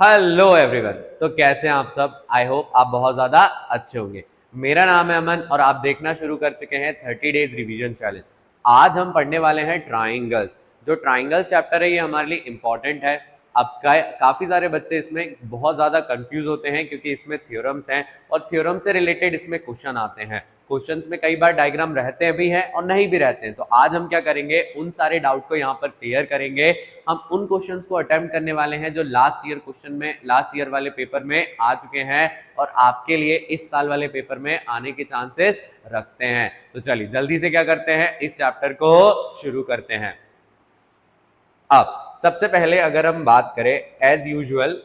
Hello everyone. तो कैसे हैं आप सब? आई होप आप बहुत ज़्यादा अच्छे होंगे। मेरा नाम है अमन और आप देखना शुरू कर चुके हैं 30 डेज रिवीजन चैलेंज। आज हम पढ़ने वाले हैं ट्राइंगल्स। जो ट्राइंगल्स चैप्टर है ये हमारे लिए इंपॉर्टेंट है। अब काफ़ी सारे बच्चे इसमें बहुत ज़्यादा कंफ्यूज होते हैं क्योंकि इसमें थ्योरम्स हैं और थ्योरम से रिलेटेड इसमें क्वेश्चन आते हैं। क्वेश्चंस में कई बार डायग्राम रहते भी हैं और नहीं भी रहते हैं। तो आज हम क्या करेंगे, उन सारे डाउट को यहाँ पर क्लियर करेंगे। हम उन क्वेश्चंस को अटेम्प्ट करने वाले हैं जो लास्ट ईयर क्वेश्चन में, लास्ट ईयर वाले पेपर में आ चुके हैं और आपके लिए इस साल वाले पेपर में आने के चांसेस रखते हैं। तो चलिए जल्दी से क्या करते हैं, इस चैप्टर को शुरू करते हैं। अब सबसे पहले अगर हम बात करें, एज यूजुअल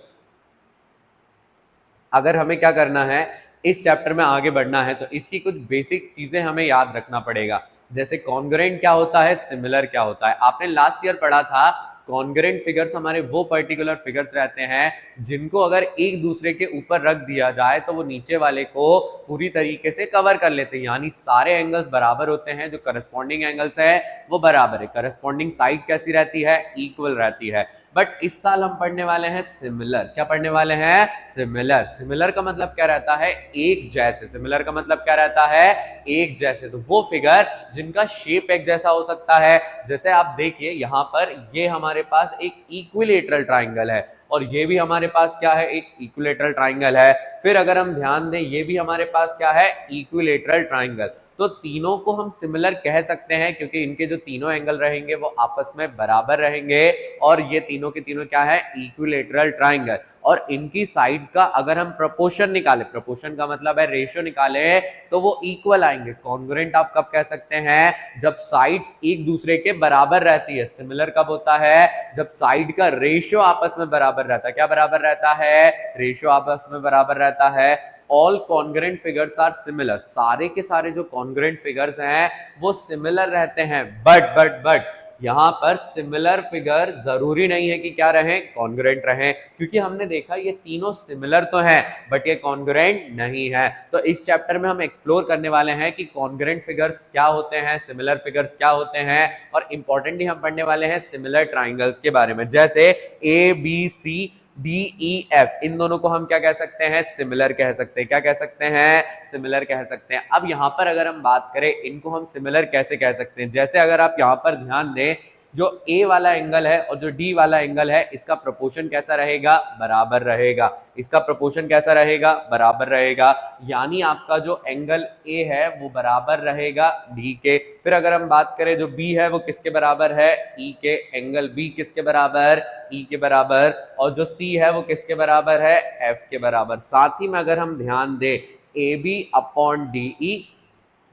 अगर हमें क्या करना है, इस चैप्टर में आगे बढ़ना है तो इसकी कुछ बेसिक चीजें हमें याद रखना पड़ेगा। जैसे कॉन्ग्रुएंट क्या होता है, सिमिलर क्या होता है। आपने लास्ट ईयर पढ़ा था कॉन्ग्रुएंट फिगर्स हमारे वो पर्टिकुलर फिगर्स रहते हैं जिनको अगर एक दूसरे के ऊपर रख दिया जाए तो वो नीचे वाले को पूरी तरीके से कवर कर लेते हैं, यानी सारे एंगल्स बराबर होते हैं। जो करस्पॉन्डिंग एंगल्स है वो बराबर है। करस्पॉन्डिंग साइड कैसी रहती है, इक्वल रहती है। बट इस साल हम पढ़ने वाले हैं सिमिलर। क्या पढ़ने वाले हैं? सिमिलर। सिमिलर का मतलब क्या रहता है, एक जैसे। सिमिलर का मतलब क्या रहता है, एक जैसे। तो वो फिगर जिनका शेप एक जैसा हो सकता है। जैसे आप देखिए यहाँ पर ये हमारे पास एक इक्विलेटरल ट्राइंगल है और ये भी हमारे पास क्या है, एक इक्विलेटरल ट्राइंगल है। फिर अगर हम ध्यान दें ये भी हमारे पास क्या है, इक्विलेटरल ट्राइंगल। तो तीनों को हम सिमिलर कह सकते हैं क्योंकि इनके जो तीनों एंगल रहेंगे वो आपस में बराबर रहेंगे और ये तीनों के तीनों क्या है, इक्विलेटरल ट्राइंगल। और इनकी साइड का अगर हम प्रोपोर्शन निकाले, प्रोपोर्शन का मतलब है रेशियो निकाले, तो वो इक्वल आएंगे। कॉन्ग्रुएंट आप कब कह सकते हैं, जब साइड्स एक दूसरे के बराबर रहती है। सिमिलर कब होता है, जब साइड का रेशियो आपस में बराबर रहता है। क्या बराबर रहता है, रेशियो आपस में बराबर रहता है। All congruent figures are similar. सारे के सारे जो कॉन्ग्रुएंट फिगर्स हैं वो सिमिलर रहते हैं। बट यहां पर सिमिलर फिगर जरूरी नहीं है कि क्या रहे, कॉन्ग्रुएंट रहे, क्योंकि हमने देखा ये तीनों सिमिलर तो हैं बट ये कॉन्ग्रुएंट नहीं है। तो इस चैप्टर में हम एक्सप्लोर करने वाले हैं कि कॉन्ग्रुएंट फिगर्स क्या होते हैं, सिमिलर फिगर्स क्या होते हैं, और इंपॉर्टेंटली हम पढ़ने वाले हैं सिमिलर ट्राइंगल्स के बारे में। जैसे A B C D E F, इन दोनों को हम क्या कह सकते हैं, सिमिलर कह सकते हैं। क्या कह सकते हैं, सिमिलर कह सकते हैं। अब यहां पर अगर हम बात करें इनको हम सिमिलर कैसे कह सकते हैं, जैसे अगर आप यहां पर ध्यान दें, जो ए वाला एंगल है और जो डी वाला एंगल है इसका प्रोपोर्शन कैसा रहेगा, बराबर रहेगा। इसका प्रोपोर्शन कैसा रहेगा, बराबर रहेगा। यानी आपका जो एंगल ए है वो बराबर रहेगा डी के। फिर अगर हम बात करें जो बी है वो किसके बराबर है, ई के। एंगल बी किसके बराबर, ई के बराबर। और जो सी है वो किसके बराबर है, एफ के बराबर। साथ ही में अगर हम ध्यान दें A B upon D E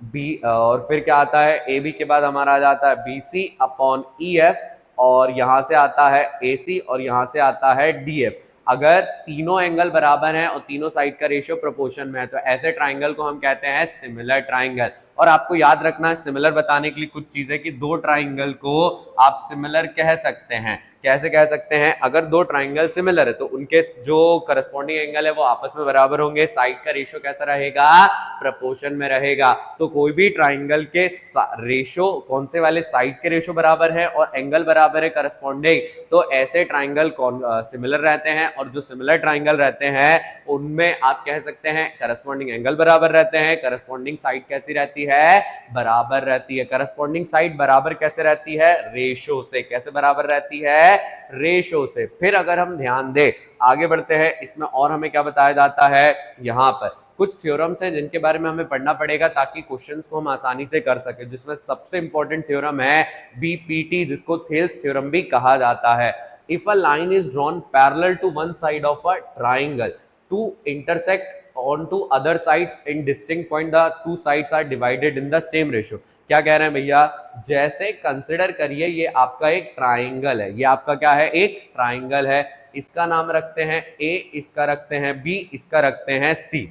B, और फिर क्या आता है, ए बी के बाद हमारा आ जाता है B C upon E F, और यहां से आता है ए सी और यहां से आता है डी एफ। अगर तीनों एंगल बराबर हैं और तीनों साइड का रेशियो प्रोपोर्शन में है तो ऐसे ट्राइंगल को हम कहते हैं सिमिलर ट्राइंगल। और आपको याद रखना है सिमिलर बताने के लिए कुछ चीजें, कि दो ट्राइंगल को आप सिमिलर कह सकते हैं। कैसे कह सकते हैं, अगर दो ट्राइंगल सिमिलर है तो उनके जो करस्पॉन्डिंग एंगल है वो आपस में बराबर होंगे। साइड का रेशियो कैसा रहेगा, प्रोपोर्शन में रहेगा। तो कोई भी ट्राइंगल के रेशियो, कौन से वाले, साइड के रेशियो बराबर है और एंगल बराबर है करस्पॉन्डिंग, तो ऐसे ट्राइंगल सिमिलर रहते हैं। और जो सिमिलर ट्राइंगल रहते हैं उनमें आप कह सकते हैं करस्पॉन्डिंग एंगल बराबर रहते हैं, करस्पॉन्डिंग साइड कैसी रहती है, बराबर रहती है। करस्पॉन्डिंग साइड बराबर कैसे रहती है, रेशियो से। कैसे बराबर रहती है, रेशियो से। फिर अगर हम ध्यान दें, आगे बढ़ते हैं, इसमें और हमें क्या बताया जाता है, यहां पर कुछ थ्योरम्स हैं जिनके बारे में हमें पढ़ना पड़ेगा ताकि क्वेश्चंस को हम आसानी से कर सके। जिसमें सबसे इंपॉर्टेंट थ्योरम है बीपीटी, जिसको थेल्स थ्योरम भी कहा जाता है। If a line is drawn parallel to one side of a triangle to intersect on to other sides in distinct point, the two sides are divided in the same ratio। क्या कह रहे हैं भैया, जैसे कंसिडर करिए ये आपका एक ट्राइंगल है, ये आपका क्या है, एक ट्राइंगल है। इसका नाम रखते हैं ए, इसका रखते हैं बी, इसका रखते हैं सी।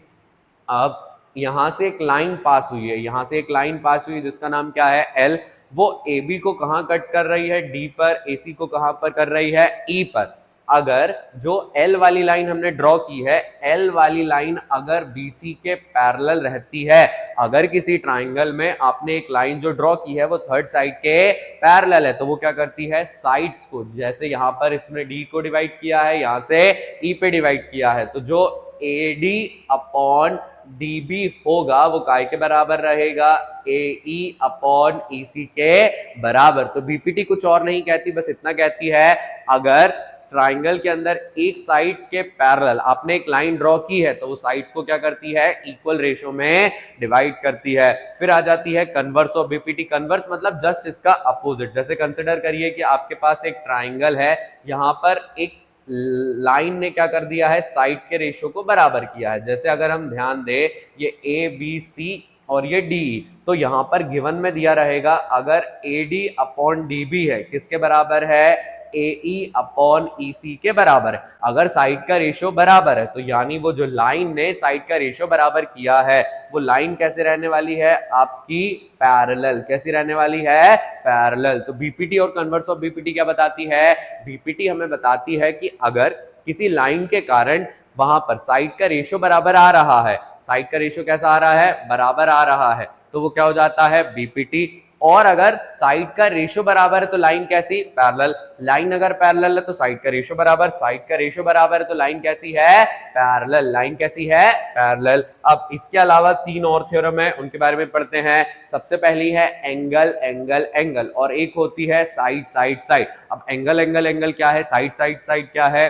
अब यहां से एक लाइन पास हुई है, यहां से एक लाइन पास हुई जिसका नाम क्या है, एल। वो ए बी को कहां कट कर रही है, डी पर। ए सी को कहां पर कर रही है, ई पर। अगर जो L वाली लाइन हमने ड्रॉ की है, L वाली लाइन अगर BC के पैरेलल रहती है, अगर किसी ट्राइंगल में आपने एक लाइन जो ड्रॉ की है वो थर्ड साइड के पैरेलल है, तो वो क्या करती है, साइड्स को, जैसे यहां पर इसने D को डिवाइड किया है, यहां से E पे डिवाइड किया है, तो जो AD अपॉन DB होगा वो काय के बराबर रहेगा, AE अपॉन EC के बराबर। तो BPT कुछ और नहीं कहती, बस इतना कहती है, अगर ट्राइंगल के अंदर एक साइड के पैरेलल आपने एक लाइन ड्रॉ की है तो वो साइड्स को क्या करती है, इक्वल रेशियो में डिवाइड करती है। फिर आ जाती है कन्वर्स ऑफ बीपीटी। कन्वर्स मतलब जस्ट इसका अपोजिट। जैसे कंसिडर करिए कि आपके पास एक ट्राइंगल है, यहां पर एक लाइन ने क्या कर दिया है, साइड के रेशियो को बराबर किया है। जैसे अगर हम ध्यान दें, ये ए बी सी और ये डी, तो यहां पर गिवन में दिया रहेगा, अगर A D upon D B है, किसके बराबर है, AE अपॉन EC के बराबर है। अगर साइड का रेशियो बराबर है तो यानी वो जो लाइन ने साइड का रेशियो बराबर किया है, वो लाइन कैसे रहने वाली है, आपकी पैरेलल। कैसी रहने वाली है, पैरेलल। तो बीपीटी और कन्वर्स ऑफ बीपीटी क्या बताती है, बीपीटी हमें बताती है कि अगर किसी लाइन के कारण वहां पर साइड का रेशियो बराबर आ रहा है, साइड का रेशियो कैसा आ रहा है, बराबर आ रहा है, तो वो क्या हो जाता है, बीपीटी। और अगर साइड का रेशियो बराबर है तो लाइन कैसी, पैरेलल। लाइन अगर पैरेलल है तो साइड का रेशियो बराबर, साइड का रेशियो बराबर है तो लाइन कैसी है, पैरेलल। लाइन कैसी है, पैरेलल। अब इसके अलावा तीन और थ्योरम है, उनके बारे में पढ़ते हैं। सबसे पहली है एंगल एंगल एंगल, और एक होती है साइड साइड साइड। अब एंगल एंगल एंगल क्या है, साइड साइड साइड क्या है।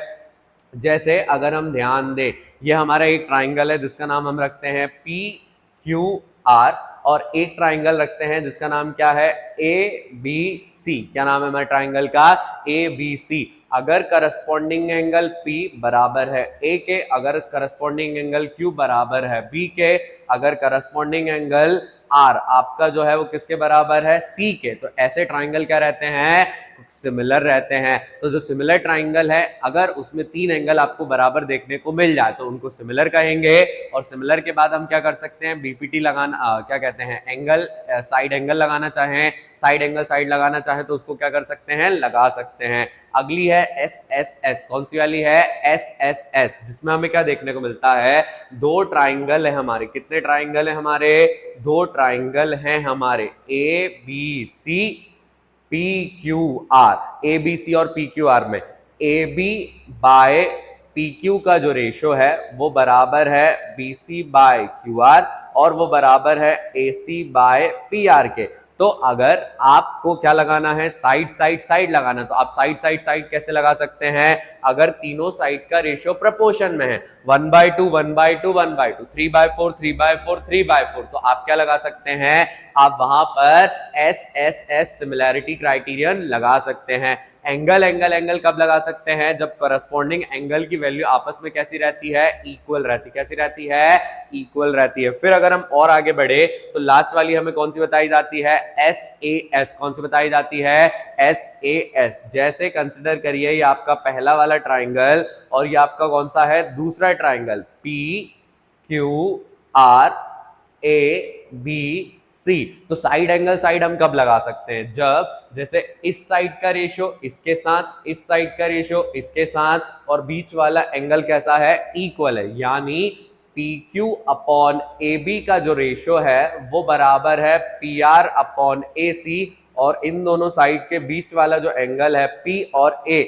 जैसे अगर हम ध्यान दें, ये हमारा एक ट्राइंगल है जिसका नाम हम रखते हैं PQR, और एक ट्राइंगल रखते हैं जिसका नाम क्या है, ABC। क्या नाम है हमारे ट्राइंगल का, ABC। अगर करस्पॉन्डिंग एंगल P बराबर है A के, अगर करस्पॉन्डिंग एंगल Q बराबर है B के, अगर करस्पॉन्डिंग एंगल R आपका जो है वो किसके बराबर है, C के, तो ऐसे ट्राइंगल क्या रहते हैं, सिमिलर रहते हैं। तो जो सिमिलर ट्राइंगल है, अगर उसमें तीन एंगल आपको बराबर देखने को मिल जाए तो उनको सिमिलर कहेंगे। और सिमिलर के बाद हम क्या कर सकते हैं, बीपीटी लगाना, क्या कहते हैं, एंगल साइड एंगल लगाना चाहें, साइड एंगल साइड लगाना चाहें तो उसको क्या कर सकते हैं, लगा सकते हैं। अगली है SSS। कौन सी वाली है, SSS, जिसमें हमें क्या देखने को मिलता है, दो ट्राइंगल है हमारे। कितने ट्राइंगल है हमारे, दो ट्राइंगल हैं हमारे, ABC PQR। ABC और PQR में AB बाय PQ का जो रेशियो है वो बराबर है BC बाय QR, और वो बराबर है AC बाय PR के। तो अगर आपको क्या लगाना है, साइड साइड साइड लगाना, तो आप साइड साइड साइड कैसे लगा सकते हैं, अगर तीनों साइड का रेशियो प्रोपोर्शन में है, 1/2 1/2 1/2, 3/4 3/4 3/4, तो आप क्या लगा सकते हैं, आप वहां पर SSS सिमिलैरिटी क्राइटेरियन लगा सकते हैं। एंगल एंगल एंगल कब लगा सकते हैं, जब करस्पॉन्डिंग एंगल की वैल्यू आपस में कैसी रहती है, इक्वल रहती। कैसी रहती है, इक्वल रहती है। फिर अगर हम और आगे बढ़े तो लास्ट वाली हमें कौन सी बताई जाती है, SAS। कौन सी बताई जाती है, SAS। जैसे कंसिडर करिए ये आपका पहला वाला ट्राइंगल और ये आपका कौन सा है, दूसरा ट्राइंगल, PQR ABC। तो साइड एंगल साइड हम कब लगा सकते हैं, जब जैसे इस साइड का रेशियो इसके साथ, इस साइड का रेशियो इसके साथ, और बीच वाला एंगल कैसा है, इक्वल है। यानी PQ अपॉन AB का जो रेशियो है वो बराबर है PR अपॉन AC, और इन दोनों साइड के बीच वाला जो एंगल है P और A,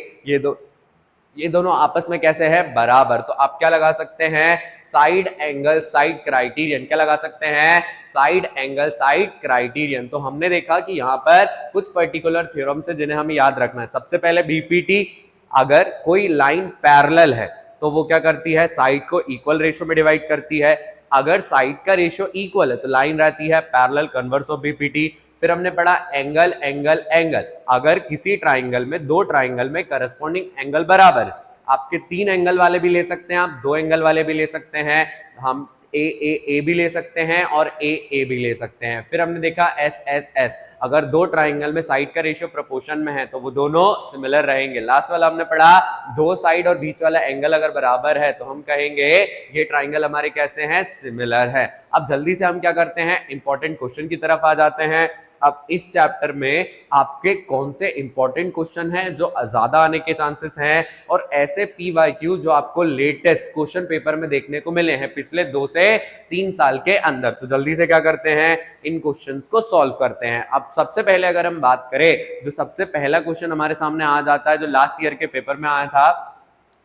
ये दोनों आपस में कैसे है, बराबर। तो आप क्या लगा सकते हैं, साइड एंगल साइड क्राइटेरियन। क्या लगा सकते हैं, साइड एंगल साइड क्राइटेरियन। तो हमने देखा कि यहाँ पर कुछ पर्टिकुलर थ्योरम्स है जिन्हें हमें याद रखना है। सबसे पहले बीपीटी, अगर कोई लाइन पैरेलल है तो वो क्या करती है, साइड को इक्वल रेशियो में डिवाइड करती है। अगर साइड का रेशियो इक्वल है तो लाइन रहती है पैरेलल, कन्वर्स ऑफ बीपीटी। फिर हमने पढ़ा एंगल एंगल एंगल, अगर किसी ट्राइंगल में, दो ट्राइंगल में करस्पॉन्डिंग एंगल बराबर है, आपके तीन एंगल वाले भी ले सकते हैं, आप दो एंगल वाले भी ले सकते हैं, हम ए भी ले सकते हैं और ए भी ले सकते हैं। फिर हमने देखा SSS, अगर दो ट्राइंगल में साइड का रेशियो प्रोपोर्शन में है तो वो दोनों सिमिलर रहेंगे। लास्ट वाला हमने पढ़ा, दो साइड और बीच वाला एंगल अगर बराबर है तो हम कहेंगे ये ट्राइंगल हमारे कैसे हैं, सिमिलर है। अब जल्दी से हम क्या करते हैं, इंपॉर्टेंट क्वेश्चन की तरफ आ जाते हैं। अब इस चैप्टर में आपके कौन से इंपॉर्टेंट क्वेश्चन हैं जो ज्यादा आने के चांसेस हैं और ऐसे पीवाईक्यू जो आपको लेटेस्ट क्वेश्चन पेपर में देखने को मिले हैं पिछले 2 से 3 साल के अंदर। तो जल्दी से क्या करते हैं, इन क्वेश्चंस को सॉल्व करते हैं। अब सबसे पहले अगर हम बात करें, जो सबसे पहला क्वेश्चन हमारे सामने आ जाता है जो लास्ट ईयर के पेपर में आया था,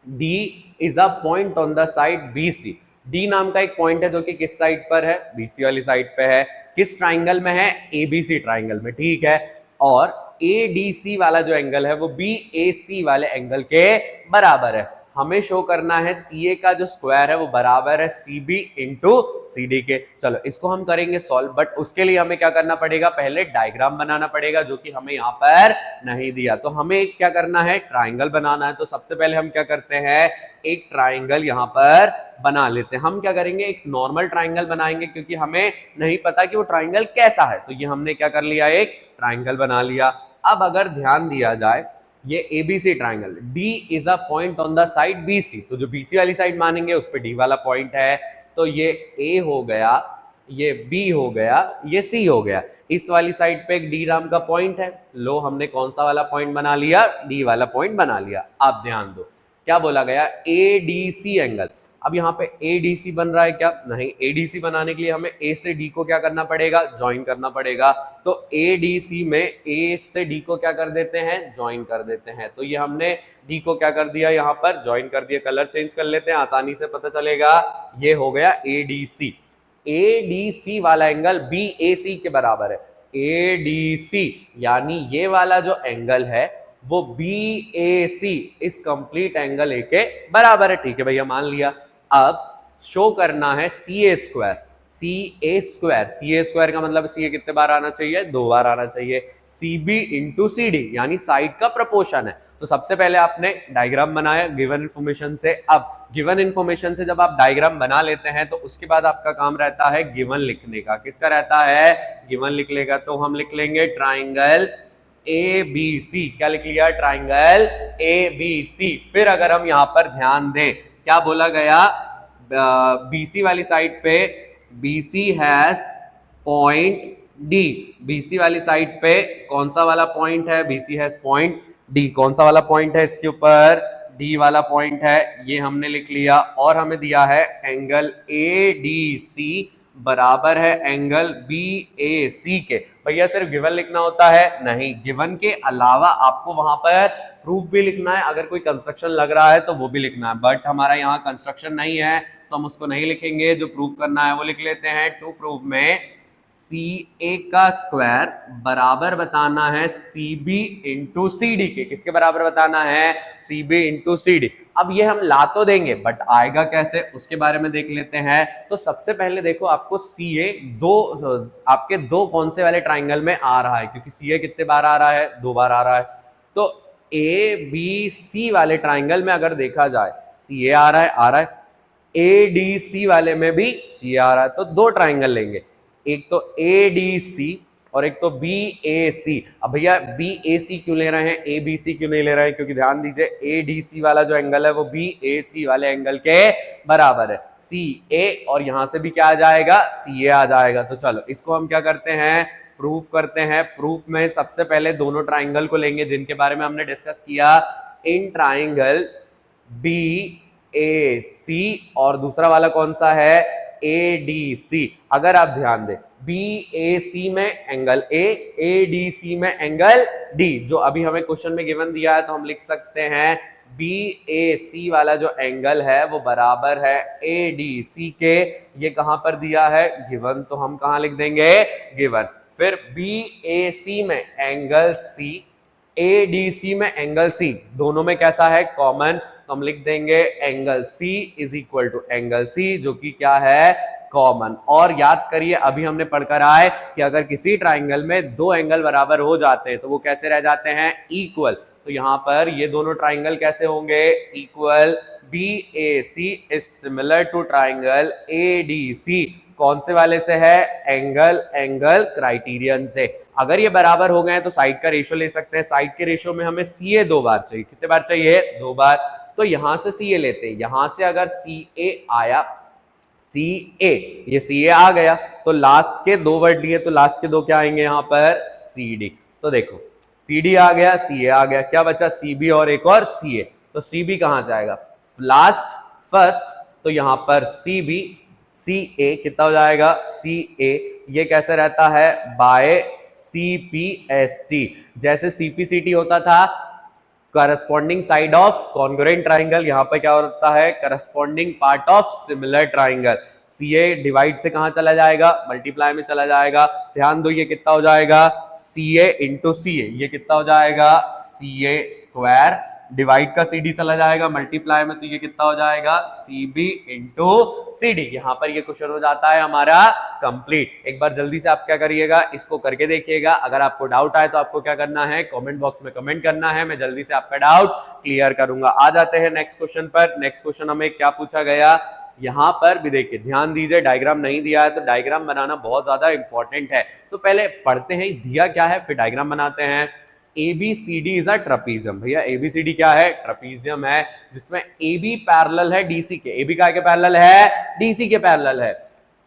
D is a point on the side BC। D नाम का एक पॉइंट है जो कि किस साइड पर है, BC वाली साइड पे है। किस ट्राइंगल में है, ABC ट्राइंगल में, ठीक है। और ADC वाला जो एंगल है वो BAC वाले एंगल के बराबर है। हमें शो करना है CA का जो स्क्वायर है वो बराबर है CB इंटू CD के। चलो इसको हम करेंगे सॉल्व, बट उसके लिए हमें क्या करना पड़ेगा, पहले डायग्राम बनाना पड़ेगा जो कि हमें यहाँ पर नहीं दिया। तो हमें क्या करना है, ट्राइंगल बनाना है। तो सबसे पहले हम क्या करते हैं, एक ट्राइंगल यहाँ पर बना लेते हैं। हम क्या करेंगे, एक नॉर्मल ट्राइंगल बनाएंगे क्योंकि हमें नहीं पता कि वो ट्राइंगल कैसा है। तो ये हमने क्या कर लिया, एक ट्राइंगल बना लिया। अब अगर ध्यान दिया जाए, ये ABC triangle, D is a point on the side BC, तो जो BC वाली साइड मानेंगे उस पे D वाला पॉइंट है। तो ये A हो गया, ये B हो गया, ये C हो गया। इस वाली साइड पे एक D नाम का पॉइंट है। लो हमने कौन सा वाला पॉइंट बना लिया, D वाला पॉइंट बना लिया। आप ध्यान दो क्या बोला गया, ADC एंगल। अब यहाँ पे ADC बन रहा है क्या, नहीं। ADC बनाने के लिए हमें A से D को क्या करना पड़ेगा, ज्वाइन करना पड़ेगा। तो ADC में A से D को क्या कर देते हैं, ज्वाइन कर देते हैं। तो ये हमने D को क्या कर दिया, यहाँ पर ज्वाइन कर दिया। कलर चेंज कर लेते हैं, आसानी से पता चलेगा। ये हो गया ADC। ADC वाला एंगल BAC के बराबर है। ADC यानी ये वाला जो एंगल है वो BAC इस कंप्लीट एंगल ए के बराबर है, ठीक है भैया, मान लिया। अब शो करना है CA square. CA square, CA square का मतलब CA कितने बार आना चाहिए, 2 बार आना चाहिए। CB इंटू CD यानी साइड का प्रपोर्शन है। तो सबसे पहले आपने डायग्राम बनाया गिवन इन्फॉर्मेशन से। अब गिवन इन्फॉर्मेशन से जब आप डायग्राम बना लेते हैं तो उसके बाद आपका काम रहता है गिवन लिखने का। किसका रहता है, गिवन लिख लेगा। तो हम लिख लेंगे ट्राइंगल ABC। क्या लिख लिया, ट्राइंगल ABC। फिर अगर हम यहां पर ध्यान दें, क्या बोला गया, BC वाली साइड पे BC has point D। BC वाली साइड पे कौन सा वाला पॉइंट है, BC हैज पॉइंट D। कौन सा वाला पॉइंट है इसके ऊपर, D वाला पॉइंट है, ये हमने लिख लिया। और हमें दिया है एंगल ADC बराबर है एंगल BAC के। भैया सिर्फ गिवन लिखना होता है, नहीं, गिवन के अलावा आपको वहां पर प्रूफ भी लिखना है। अगर कोई कंस्ट्रक्शन लग रहा है तो वो भी लिखना है, बट हमारा यहाँ कंस्ट्रक्शन नहीं है तो हम उसको नहीं लिखेंगे। जो प्रूफ करना है वो लिख लेते हैं। टू प्रूफ में CA का स्क्वायर बराबर बताना है CB इंटू CD के। किसके बराबर बताना है, CB इंटू CD। अब ये हम ला तो देंगे बट आएगा कैसे उसके बारे में देख लेते हैं। तो सबसे पहले देखो, आपको CA आपके दो कौन से वाले ट्राइंगल में आ रहा है, क्योंकि CA कितने बार आ रहा है, 2 बार आ रहा है। तो ABC वाले ट्राइंगल में अगर देखा जाए CA आ रहा है, ADC वाले में भी CA आ रहा है। तो 2 ट्राइंगल लेंगे, एक तो ADC और एक तो BAC। अब भैया BAC क्यों ले रहे हैं, ABC क्यों नहीं ले रहे हैं, क्योंकि ध्यान दीजिए ADC वाला जो एंगल है वो BAC वाले एंगल के बराबर है। CA और यहां से भी क्या आ जाएगा, CA आ जाएगा। तो चलो इसको हम क्या करते हैं, प्रूफ करते हैं। प्रूफ में सबसे पहले दोनों ट्राइंगल को लेंगे जिनके बारे में हमने डिस्कस किया। इन ट्राइंगल BAC और दूसरा वाला कौन सा है, ADC। अगर आप ध्यान दें, BAC में एंगल A, ADC में एंगल D। जो अभी हमें क्वेश्चन में गिवन दिया है तो हम लिख सकते हैं BAC वाला जो एंगल है वो बराबर है ADC के। ये कहां पर दिया है, गिवन, तो हम कहां लिख देंगे, गिवन। फिर BAC में एंगल C, ADC में एंगल C, दोनों में कैसा है, कॉमन। तो हम लिख देंगे angle C is equal to angle C, जो कि क्या है, कॉमन। और याद करिए अभी हमने पढ़कर आए कि अगर किसी ट्राइंगल में 2 एंगल बराबर हो जाते हैं तो वो कैसे रह जाते हैं, इक्वल। तो यहां पर ये दोनों ट्राइंगल कैसे होंगे, equal. BAC is similar to triangle ADC। कौन से वाले से है, एंगल क्राइटेरियन से। अगर ये बराबर हो गए तो साइड का रेशियो ले सकते हैं। साइड के रेशियो में हमें CA 2 बार चाहिए, कितने बार चाहिए, 2 बार। तो यहां से CA लेते हैं, यहां से अगर CA आया, सी ए, ये सी ए आ गया, तो लास्ट के दो वर्ड लिए तो लास्ट के दो क्या आएंगे यहाँ पर, सी डी। तो देखो सी डी आ गया, सी ए आ गया, क्या बचा, सी बी और एक और सी ए। तो सी बी कहां से आएगा, लास्ट फर्स्ट, तो यहां पर सी बी, सी ए कितना हो जाएगा, सी ए, ये कैसे रहता है, by C P S T. जैसे सीपीसीटी होता था corresponding side of congruent triangle, यहां पर क्या होता है, corresponding part of similar triangle. C A divide से कहां चला जाएगा, मल्टीप्लाई में चला जाएगा। ध्यान दो ये कितना हो जाएगा, सी ए इंटू सी ए, ये कितना हो जाएगा, सी ए स्क्वायर, डिवाइड का सी डी चला जाएगा मल्टीप्लाई में, तो ये कितना हो जाएगा, C B into C D. यहां पर ये क्वेश्चन हो जाता है हमारा कंप्लीट। एक बार जल्दी से आप क्या करिएगा, इसको करके देखिएगा। अगर आपको डाउट आए तो आपको क्या करना है, कमेंट बॉक्स में कमेंट करना है, मैं जल्दी से आपका डाउट क्लियर करूंगा। आ जाते हैं नेक्स्ट क्वेश्चन पर। नेक्स्ट क्वेश्चन हमें क्या पूछा गया, यहां पर भी देखिए, ध्यान दीजिए, डायग्राम नहीं दिया है तो डायग्राम बनाना बहुत ज्यादा इंपॉर्टेंट है। तो पहले पढ़ते हैं दिया क्या है, फिर डायग्राम बनाते हैं। ABCD is a trapezium. भैया ABCD क्या है, ट्रपीजियम है, जिसमें AB पैरेलल है DC के। AB का पैरेलल है, DC के पैरेलल है।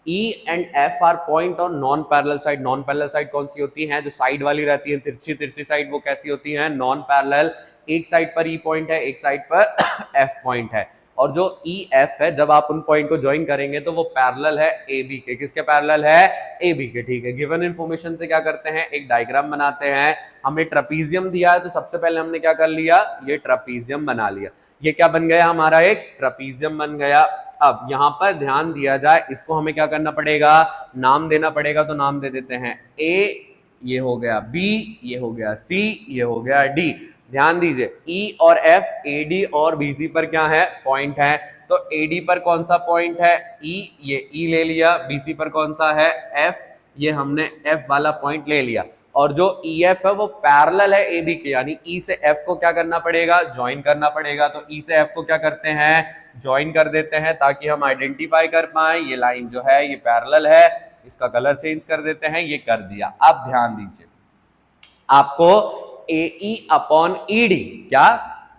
E and F are point on non parallel side. Non parallel side कौन सी होती है, जो साइड वाली रहती है, तिरछी तिरछी साइड, वो कैसी होती है, नॉन पैरेलल। एक साइड पर E पॉइंट है, एक साइड पर F पॉइंट है, और जो ई एफ है, जब आप उन पॉइंट को ज्वाइन करेंगे तो वो पैरेलल है ए बी के। किसके पैरेलल है, ए बी के। ठीक है, गिवन इन्फॉर्मेशन से क्या करते हैं, एक डायग्राम बनाते हैं। हमें ट्रपीजियम दिया है तो सबसे पहले हमने क्या कर लिया, ये ट्रपीजियम बना लिया। ये क्या बन गया हमारा, एक ट्रपीजियम बन गया। अब यहां पर ध्यान दिया जाए, इसको हमें क्या करना पड़ेगा, नाम देना पड़ेगा। तो नाम दे देते हैं ए, ये हो गया बी, ये हो गया सी, ये हो गया डी। ध्यान दीजिए ई और एफ, ए डी और बी सी पर क्या है, पॉइंट है। तो ए डी पर कौन सा पॉइंट है, ई, ये ई ले लिया। बी सी पर कौन सा है, एफ, ये हमने एफ वाला पॉइंट ले लिया। और जो ई एफ है वो पैरेलल है ए बी के, यानी ई से एफ को क्या करना पड़ेगा, ज्वाइन करना पड़ेगा। तो ई से एफ को क्या करते हैं, ज्वाइन कर देते हैं, ताकि हम आइडेंटिफाई कर पाए ये लाइन जो है ये पैरेलल है। इसका कलर चेंज कर देते हैं, ये कर दिया। अब ध्यान दीजिए, आपको AE अपॉन ED, क्या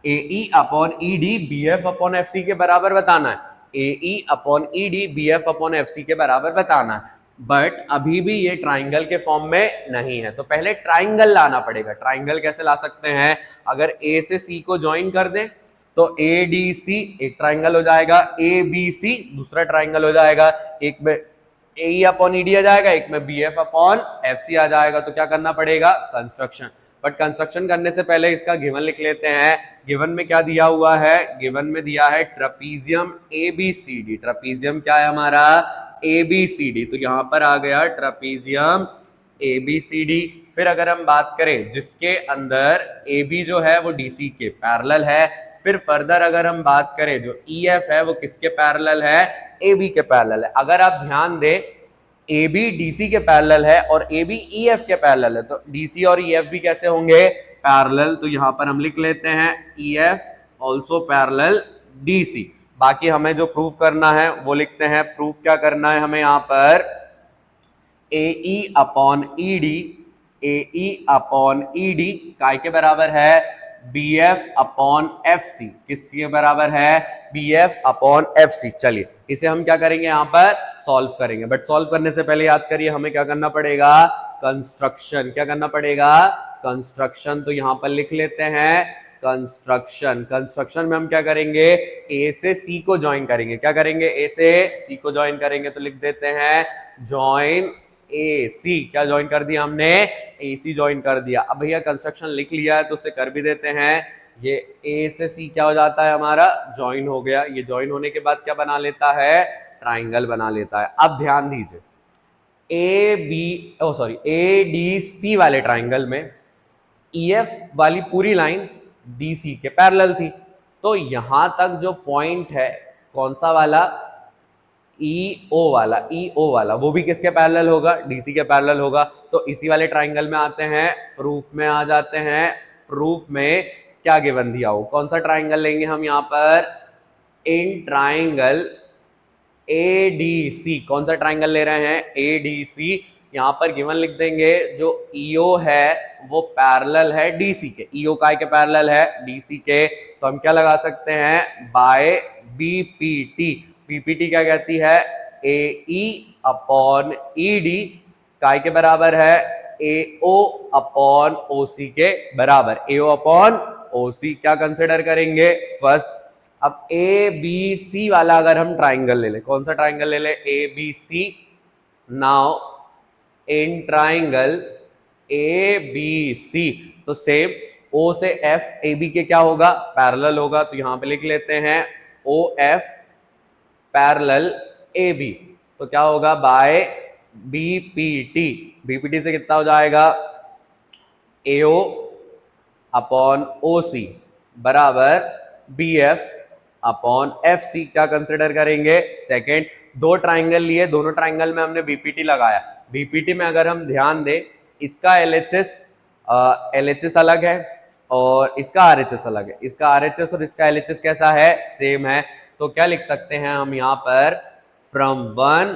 AE upon ED BF upon FC के बराबर बताना है। AE upon ED BF upon FC के बराबर बताना है। बट अभी भी ये ट्राइंगल के फॉर्म में नहीं है, तो पहले ट्राइंगल लाना पड़ेगा। ट्राइंगल कैसे ला सकते हैं, अगर A से C को ज्वाइन कर दें तो ADC एक ट्राइंगल हो जाएगा, ABC दूसरा ट्राइंगल हो जाएगा। एक में AE अपॉन ED आ जाएगा, एक में BF अपॉन FC आ जाएगा। तो क्या करना पड़ेगा, कंस्ट्रक्शन। बट कंस्ट्रक्शन करने से पहले इसका गिवन लिख लेते हैं। गिवन में क्या दिया हुआ है, गिवन में दिया है ट्रपीजियम ABCD। ट्रपीजियम क्या है हमारा, ABCD। तो यहां पर आ गया ट्रपीजियम ABCD। फिर अगर हम बात करें जिसके अंदर AB जो है वो DC के पैरेलल है। फिर फर्दर अगर हम बात करें जो EF है वो किसके पैरेलल है, AB के पैरेलल है। अगर आप ध्यान दें, ए बी डी सी के पैरेलल है और ए बी ई एफ के पैरेलल है, तो डी सी और ई एफ भी कैसे होंगे, पैरेलल। तो यहां पर हम लिख लेते हैं E F also parallel D C. बाकी हमें जो प्रूफ करना है वो लिखते हैं। प्रूफ क्या करना है हमें, यहां पर A E upon E D, A E upon E D काय के बराबर है, B F upon F C. किसके बराबर है, B F upon F C. चलिए इसे हम क्या करेंगे, यहां पर सॉल्व करेंगे। बट सॉल्व करने से पहले याद करिए हमें क्या करना पड़ेगा, कंस्ट्रक्शन। क्या करना पड़ेगा, कंस्ट्रक्शन। तो यहां पर लिख लेते हैं कंस्ट्रक्शन। कंस्ट्रक्शन में हम क्या करेंगे, ए से सी को ज्वाइन करेंगे। क्या करेंगे, ए से सी को ज्वाइन करेंगे। तो लिख देते हैं ज्वाइन ए सी। क्या ज्वाइन कर दिया हमने, ए सी ज्वाइन कर दिया। अब भैया कंस्ट्रक्शन लिख लिया है तो उसे कर भी देते हैं। ये ए से सी क्या हो जाता है हमारा, ज्वाइन हो गया। ये ज्वाइन होने के बाद क्या बना लेता है, ट्राइंगल बना लेता है। अब ध्यान दीजिए, ए डी सी वाले ट्राइंगल में ई एफ वाली पूरी लाइन डी सी के पैरेलल थी। तो यहां तक जो पॉइंट है कौन सा वाला, ई ओ वाला, वो भी किसके पैरेलल होगा, डीसी के पैरेलल होगा। तो इसी वाले ट्राइंगल में आते हैं, प्रूफ में आ जाते हैं। प्रूफ में क्या गिवन दिया हो, कौन सा ट्राइंगल लेंगे हम यहाँ पर, इन ट्राइंगल ADC। कौन सा ट्राइंगल ले रहे हैं, ADC। यहां पर गिवन लिख देंगे, जो EO है वो पैरेलल है DC के। EO काय के पैरेलल है, DC के। तो हम क्या लगा सकते हैं, बाय BPT। BPT क्या कहती है, ए ई अपॉन ई डी, काय के बराबर है ए ओ अपॉन ओ सी के बराबर, ए ओ अपॉन ओ सी क्या कंसिडर करेंगे फर्स्ट। अब ए बी सी वाला अगर हम ट्राइंगल ले ले, कौन सा ट्राइंगल ले ले, A B C. Now in triangle A B C, तो सेम ओ से एफ ए बी के क्या होगा, पैरेलल होगा, तो यहां पे लिख लेते हैं O F parallel A B, तो क्या होगा बाय बीपीटी, बीपीटी से कितना हो जाएगा एओ अपॉन ओ सी बराबर B F upon F C, क्या कंसिडर करेंगे सेकेंड। दो ट्राइंगल लिए, दोनों ट्राइंगल में हमने बीपीटी लगाया, बीपीटी में अगर हम ध्यान दें इसका एलएचएस अलग है और इसका आरएचएस अलग है, इसका आरएचएस और इसका एलएचएस कैसा है, सेम है, तो क्या लिख सकते हैं हम यहाँ पर फ्रॉम 1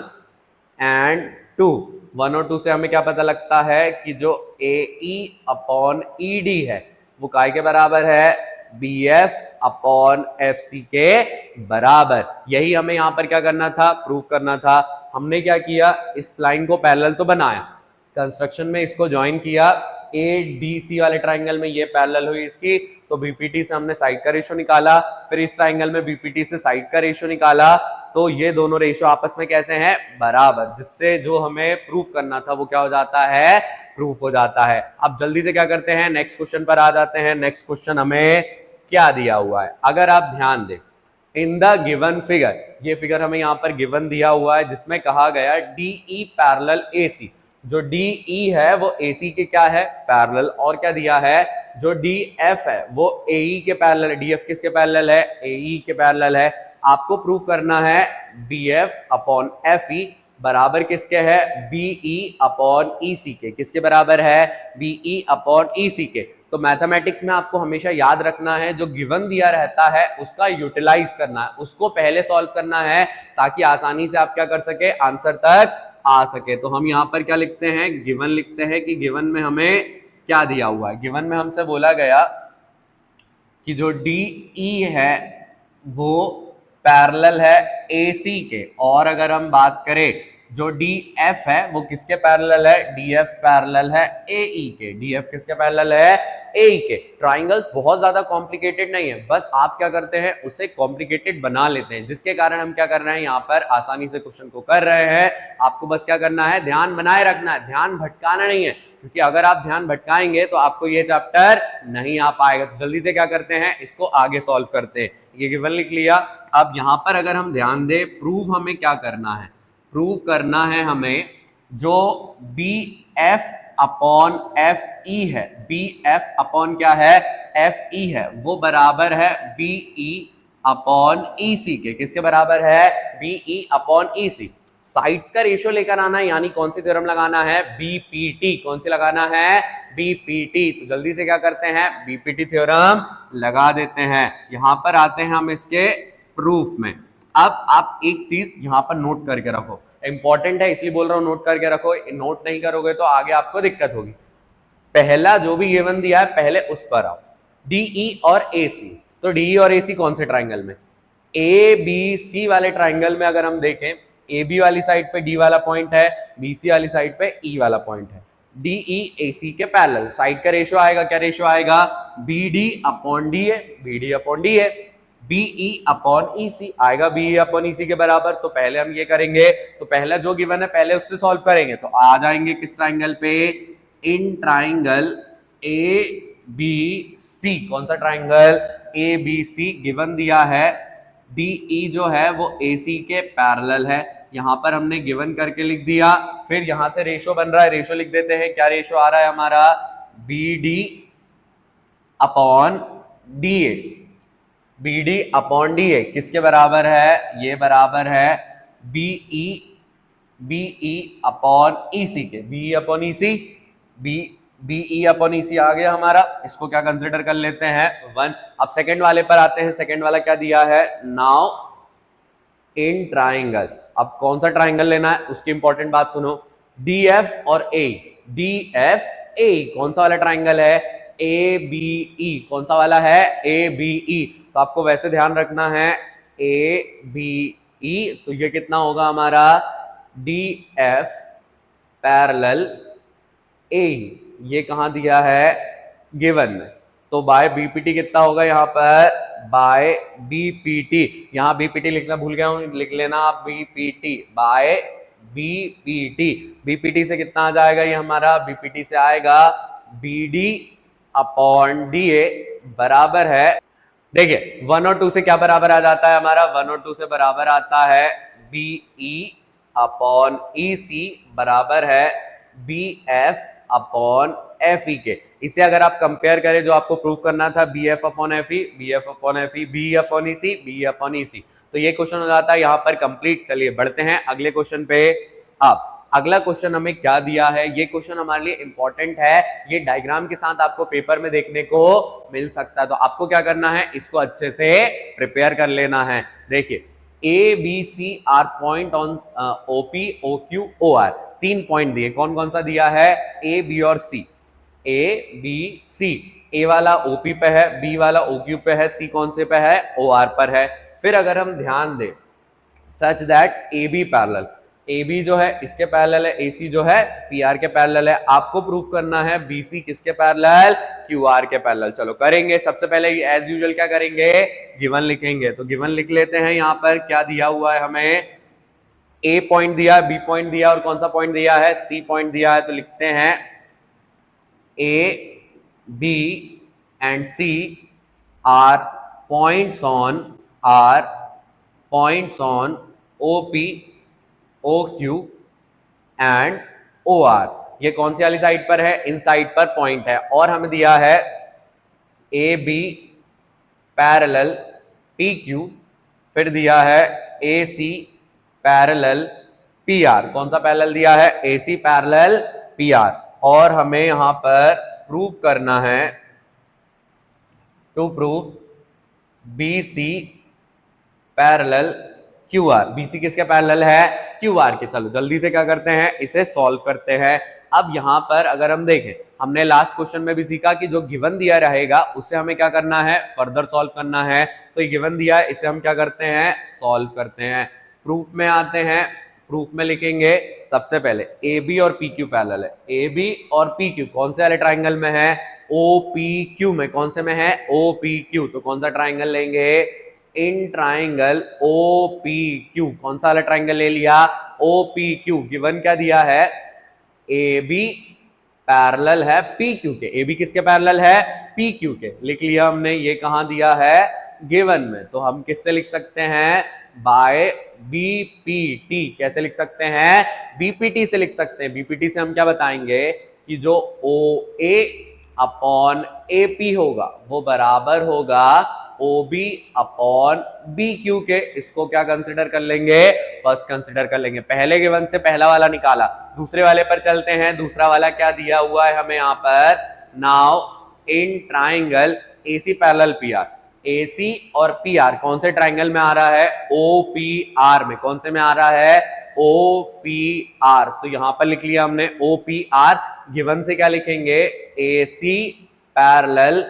एंड 2, 1 और 2 से हमें क्या पता लगता है कि जो ए ई अपॉन ई डी है वो काय के बराबर है, B F upon F C के बराबर। यही हमें यहां पर क्या करना था, प्रूफ करना था। हमने क्या किया, इस लाइन को पैरेलल तो बनाया, कंस्ट्रक्शन में इसको ज्वाइन किया, ए डी सी वाले ट्राइंगल में ये पैरेलल हुई इसकी, तो बीपीटी से हमने साइड का रेशियो निकाला, फिर इस ट्राइंगल में बीपीटी से साइड का रेशियो निकाला, तो ये दोनों रेशियो आपस में कैसे हैं, बराबर, जिससे जो हमें प्रूफ करना था वो क्या हो जाता है, प्रूफ हो जाता है। अब जल्दी से क्या करते हैं, नेक्स्ट क्वेश्चन पर आ जाते हैं। नेक्स्ट क्वेश्चन हमें क्या दिया हुआ है, अगर आप ध्यान दें इन द गिवन फिगर, ये फिगर हमें यहां पर गिवन दिया हुआ है जिसमें कहा गया डीई पैरेलल एसी, जो डीई है वो एसी के क्या है, पैरेलल, और क्या दिया है, जो डीएफ है वो एई के पैरेलल है, डीएफ किसके पैरेलल है, एई के पैरेलल है। आपको प्रूफ करना है बीएफ अपॉन एफई बराबर किसके है, बीई अपॉन ईसी के, किसके बराबर है, बीई अपॉन ईसी के। तो मैथमेटिक्स में आपको हमेशा याद रखना है जो गिवन दिया रहता है उसका यूटिलाइज करना है, उसको पहले सॉल्व करना है ताकि आसानी से आप क्या कर सके, आंसर तक आ सके। तो हम यहाँ पर क्या लिखते हैं, गिवन लिखते हैं कि गिवन में हमें क्या दिया हुआ है। गिवन में हमसे बोला गया कि जो डीई है वो पैरेलल है एसी के, और अगर हम बात करें जो डीएफ है वो किसके पैरेलल है, डीएफ पैरेलल है एई के, डीएफ किसके पैरेलल है, एई के। ट्राइंगल्स बहुत ज्यादा कॉम्प्लिकेटेड नहीं है, बस आप क्या करते हैं उसे कॉम्प्लिकेटेड बना लेते हैं, जिसके कारण हम क्या कर रहे हैं यहाँ पर आसानी से क्वेश्चन को कर रहे हैं। आपको बस क्या करना है, ध्यान बनाए रखना है, ध्यान भटकाना नहीं है, क्योंकि अगर आप ध्यान भटकाएंगे तो आपको ये चैप्टर नहीं आ पाएगा। तो जल्दी से क्या करते हैं, इसको आगे सॉल्व करते हैं। ये गिवन लिख लिया। अब यहां पर अगर हम ध्यान दें, प्रूव हमें क्या करना है, प्रूव करना है हमें जो B F upon F E है, बी एफ अपॉन क्या है, एफ ई है, वो बराबर है बी ई अपॉन ई सी के, किसके बराबर है, बी ई अपॉन ई सी। साइड्स का रेशियो लेकर आना है, यानी कौन सी थ्योरम लगाना है, बीपीटी, कौन सी लगाना है, बीपीटी। तो जल्दी से क्या करते हैं, बीपीटी थ्योरम लगा देते हैं। यहां पर आते हैं हम इसके प्रूफ में। अब आप एक चीज यहां पर नोट करके रखो, इंपॉर्टेंट है इसलिए बोल रहा हूं नोट करके रखो, नोट नहीं करोगे तो आगे आपको दिक्कत होगी। पहला जो भी गिवन दिया है पहले उस पर आओ, डीई और एसी। तो डीई और एसी कौन से ट्राइंगल में, ए बी सी वाले ट्राइंगल में अगर हम देखें, ए बी वाली साइड पे डी वाला पॉइंट है, बी सी वाली साइड पे ई वाला पॉइंट है, डीई ए सी के पैरेलल। साइड का रेशियो आएगा, क्या रेशियो आएगा, B D upon D A, B D upon D A, BE upon EC आएगा, बीई अपॉन ईसी के बराबर। तो पहले हम ये करेंगे, तो पहला जो गिवन है पहले उससे सॉल्व करेंगे, तो आ जाएंगे किस ट्राइंगल पे, इन ट्राइंगल ए बी सी। कौन सा triangle, A B C given दिया है, डीई जो है वो एसी के पैरेलल है, यहां पर हमने गिवन करके लिख दिया। फिर यहां से रेशो बन रहा है, रेशो लिख देते हैं, क्या रेशो आ रहा है हमारा, B D upon D A, B D upon D A किसके बराबर है, ये बराबर है बीई, बीई अपॉन ईसी के, BE upon EC, BE upon EC आ गया हमारा। इसको क्या कंसिडर कर लेते हैं 1। अब सेकंड वाले पर आते हैं, सेकंड वाला क्या दिया है, नाउ इन ट्राइंगल। अब कौन सा ट्राइंगल लेना है उसकी इंपॉर्टेंट बात सुनो, डी एफ और ए, डी एफ ए, कौन सा वाला ट्राइंगल है, ए बी ई, कौन सा वाला है, ए बी ई। तो आपको वैसे ध्यान रखना है ए बी ई, तो ये कितना होगा हमारा डी एफ पैरेलल ए, ये कहां दिया है गिवन में। तो बाय बीपीटी कितना होगा यहाँ पर बाय बीपीटी, यहाँ बीपीटी लिखना भूल गया हूं, लिख लेना आप बीपीटी बाय बीपीटी। बीपीटी से कितना आ जाएगा ये हमारा, बीपीटी से आएगा बीडी अपॉन डीए बराबर है, देखिए 1 और 2 से क्या बराबर आ जाता है हमारा, 1 और 2 से बराबर आता है बीई अपॉन ई सी बराबर है B F upon F E के। इसे अगर आप कंपेयर करें, जो आपको प्रूफ करना था B F upon F E, B F upon F E, B upon E C, B upon E C, तो ये क्वेश्चन हो जाता है यहाँ पर कंप्लीट। चलिए बढ़ते हैं अगले क्वेश्चन पे। अब अगला क्वेश्चन हमें क्या दिया है, ये क्वेश्चन हमारे लिए इंपॉर्टेंट है, ये डायग्राम के साथ आपको पेपर में देखने को मिल सकता है, तो आपको क्या करना है, इसको अच्छे से प्रिपेयर कर लेना है। देखिए A B C are point on OP O Q O R, 3 point दिए, कौन कौन सा दिया है, ए बी और सी, ए बी सी, ए वाला ओपी पे है, बी वाला ओ क्यू पे है, सी कौन से पे है, ओ आर पर है। फिर अगर हम ध्यान दें such that A B parallel, A B जो है इसके पैरेलल है, ए सी जो है पी आर के पैरेलल है, आपको प्रूफ करना है बी सी किसके पैरेलल, क्यू आर के पैरेलल। चलो करेंगे, सबसे पहले एज यूजुअल क्या करेंगे, गिवन लिखेंगे, तो गिवन लिख लेते हैं। यहाँ पर क्या दिया हुआ है हमें, ए पॉइंट दिया है, बी पॉइंट दिया और कौन सा पॉइंट दिया है, सी पॉइंट दिया है, तो लिखते हैं A B and C are points on OP O Q and O R, ये कौन सी वाली साइड पर है, इन साइड पर पॉइंट है, और हमें दिया है A B parallel P Q, फिर दिया है A C parallel P R, कौन सा पैरेलल दिया है, A C parallel P R, और हमें यहां पर प्रूफ करना है, to proof B C parallel Q R, BC किसके पैरेलल है, क्यू आर के। चलो जल्दी से क्या करते हैं, इसे सॉल्व करते हैं। अब यहां पर अगर हम देखें, हमने लास्ट क्वेश्चन में भी सीखा कि जो गिवन दिया रहेगा उससे हमें क्या करना है, फर्दर सॉल्व करना है। तो ये गिवन दिया है, इसे हम क्या करते हैं, सॉल्व करते हैं। प्रूफ में आते हैं, प्रूफ में लिखेंगे सबसे पहले ए बी और पी क्यू पैरेलल है, ए बी और पी क्यू कौन से वाले ट्राइंगल में है, ओ पी क्यू में, कौन से में है, ओ पी क्यू, तो कौन सा ट्राइंगल लेंगे, in triangle O P Q, कौन सा वाला ट्राइंगल ले लिया, ओ पी क्यू। गिवन क्या दिया है, ए बी पैरेलल है पी क्यू के, ए बी किसके पैरेलल है, पी क्यू के, लिख लिया हमने, ये कहां दिया है, गिवन में। तो हम किससे लिख सकते हैं, बाय बीपीटी, कैसे लिख सकते हैं, बीपीटी से लिख सकते हैं। बीपीटी से हम क्या बताएंगे कि जो ओ ए अपॉन ए पी होगा वो बराबर होगा O B upon B Q के। इसको क्या कंसिडर कर लेंगे, फर्स्ट कंसिडर कर लेंगे। पहले गिवन से पहला वाला निकाला, दूसरे वाले पर चलते हैं। दूसरा वाला क्या दिया हुआ है हमें यहाँ पर, now in triangle A C parallel P R, A C और पी आर कौन से ट्राइंगल में आ रहा है, ओ पी आर में, कौन से में आ रहा है, ओ पी आर। तो यहां पर लिख लिया हमने ओ पी आर। गिवन से क्या लिखेंगे, ए C parallel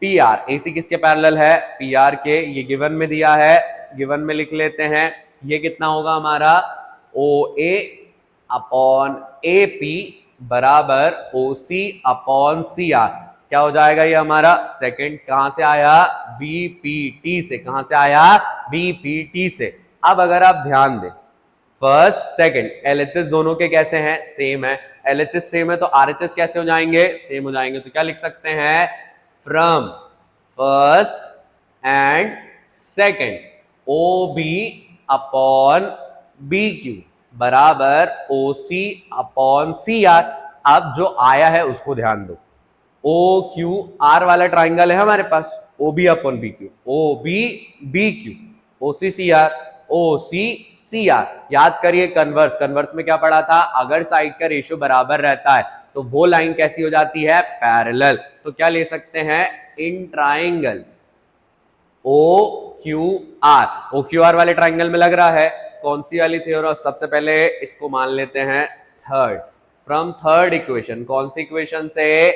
P R, A सी किसके पैरेलल है, पी आर के, ये गिवन में दिया है, गिवन में लिख लेते हैं। ये कितना होगा हमारा, ओ ए अपॉन ए पी बराबर ओ सी अपॉन सी आर। क्या हो जाएगा ये हमारा, सेकंड कहां से आया, बीपीटी से, कहां से आया, बीपीटी से। अब अगर आप ध्यान दें, फर्स्ट सेकंड एलएचएस दोनों के कैसे हैं, सेम है, एलएचएस सेम है तो आरएचएस कैसे हो जाएंगे, सेम हो जाएंगे। तो क्या लिख सकते हैं, from first and second O B upon B Q बराबर ओ सी अपॉन सी आर। अब जो आया है उसको ध्यान दो, ओ क्यू आर वाला ट्राइंगल है हमारे पास, O B upon B Q, O B B Q, O C C R, O C C R. याद करिए कन्वर्स, कन्वर्स में क्या पढ़ा था, अगर साइड का रेशियो बराबर रहता है तो वो लाइन कैसी हो जाती है, पैरेलल। तो क्या ले सकते हैं, in triangle O Q R, O Q R वाले ट्राइंगल में लग रहा है, कौन सी वाली थ्योरम, सबसे पहले इसको मान लेते हैं थर्ड, फ्रॉम थर्ड इक्वेशन, कौन सी इक्वेशन से,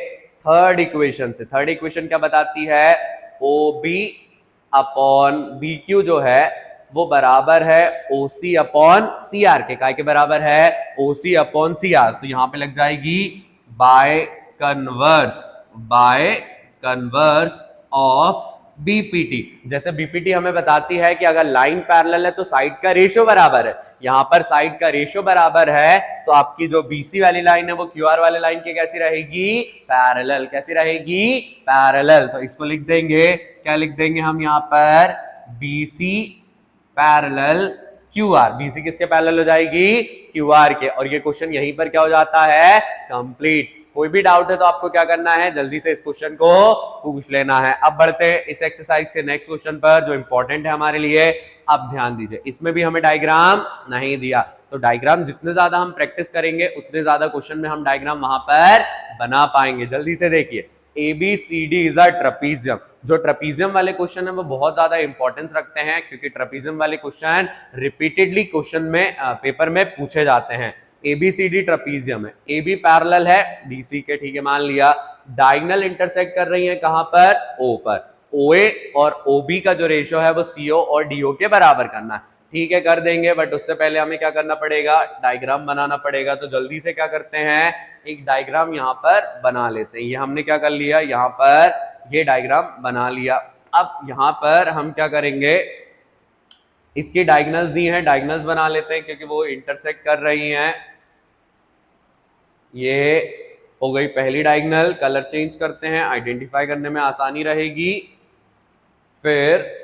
थर्ड इक्वेशन से। थर्ड इक्वेशन क्या बताती है, O B upon B Q जो है वो बराबर है OC अपॉन CR के। काय के बराबर है? OC upon CR। तो यहां पे लग जाएगी बाय कन्वर्स ऑफ बीपीटी। जैसे बीपीटी हमें बताती है कि अगर लाइन पैरेलल है तो साइड का रेशियो बराबर है। यहां पर साइड का रेशियो बराबर है तो आपकी जो बीसी वाली लाइन है वो क्यूआर वाले लाइन की कैसी रहेगी? पैरेलल। कैसी रहेगी? पैरेलल। तो इसको लिख देंगे, क्या लिख देंगे हम यहां पर? BC parallel QR. बीसी किसके पैरेलल हो जाएगी? क्यूआर के। और ये क्वेश्चन यहीं पर क्या हो जाता है? कंप्लीट। कोई भी डाउट है तो आपको क्या करना है? जल्दी से इस क्वेश्चन को पूछ लेना है। अब बढ़ते हैं इस एक्सरसाइज के नेक्स्ट क्वेश्चन पर जो इंपॉर्टेंट है हमारे लिए। अब ध्यान दीजिए, इसमें भी हमें डायग्राम नहीं दिया, तो डायग्राम जितने ज्यादा हम प्रैक्टिस करेंगे उतने ज्यादा क्वेश्चन में हम डायग्राम वहां पर बना पाएंगे। जल्दी से देखिए, ABCD इज अ ट्रपीजियम। जो ट्रपीजियम वाले क्वेश्चन है वो बहुत ज्यादा इंपॉर्टेंस रखते हैं क्योंकि ट्रपीजियम वाले क्वेश्चन रिपीटेडली क्वेश्चन में पेपर में पूछे जाते हैं। ABCD ट्रपीजियम है, AB पैरेलल है DC के, ठीक है, मान लिया। डायगोनल इंटरसेक्ट कर रही है कहां पर? O पर। OA और OB का जो रेशियो है वो CO और DO के बराबर करना है। ठीक है, कर देंगे, बट उससे पहले हमें क्या करना पड़ेगा? डायग्राम बनाना पड़ेगा। तो जल्दी से क्या करते हैं? एक डायग्राम यहाँ पर बना लेते हैं। ये हमने क्या कर लिया? यहाँ पर ये डायग्राम बना लिया। अब यहाँ पर हम क्या करेंगे? इसकी डायगोनल्स दी हैं, डायगोनल्स बना लेते हैं क्योंकि वो इंटरसेक्ट कर रही हैं। ये हो गई पहली डायगोनल। कलर चेंज करते हैं, आइडेंटिफाई करने में आसानी रहेगी। फिर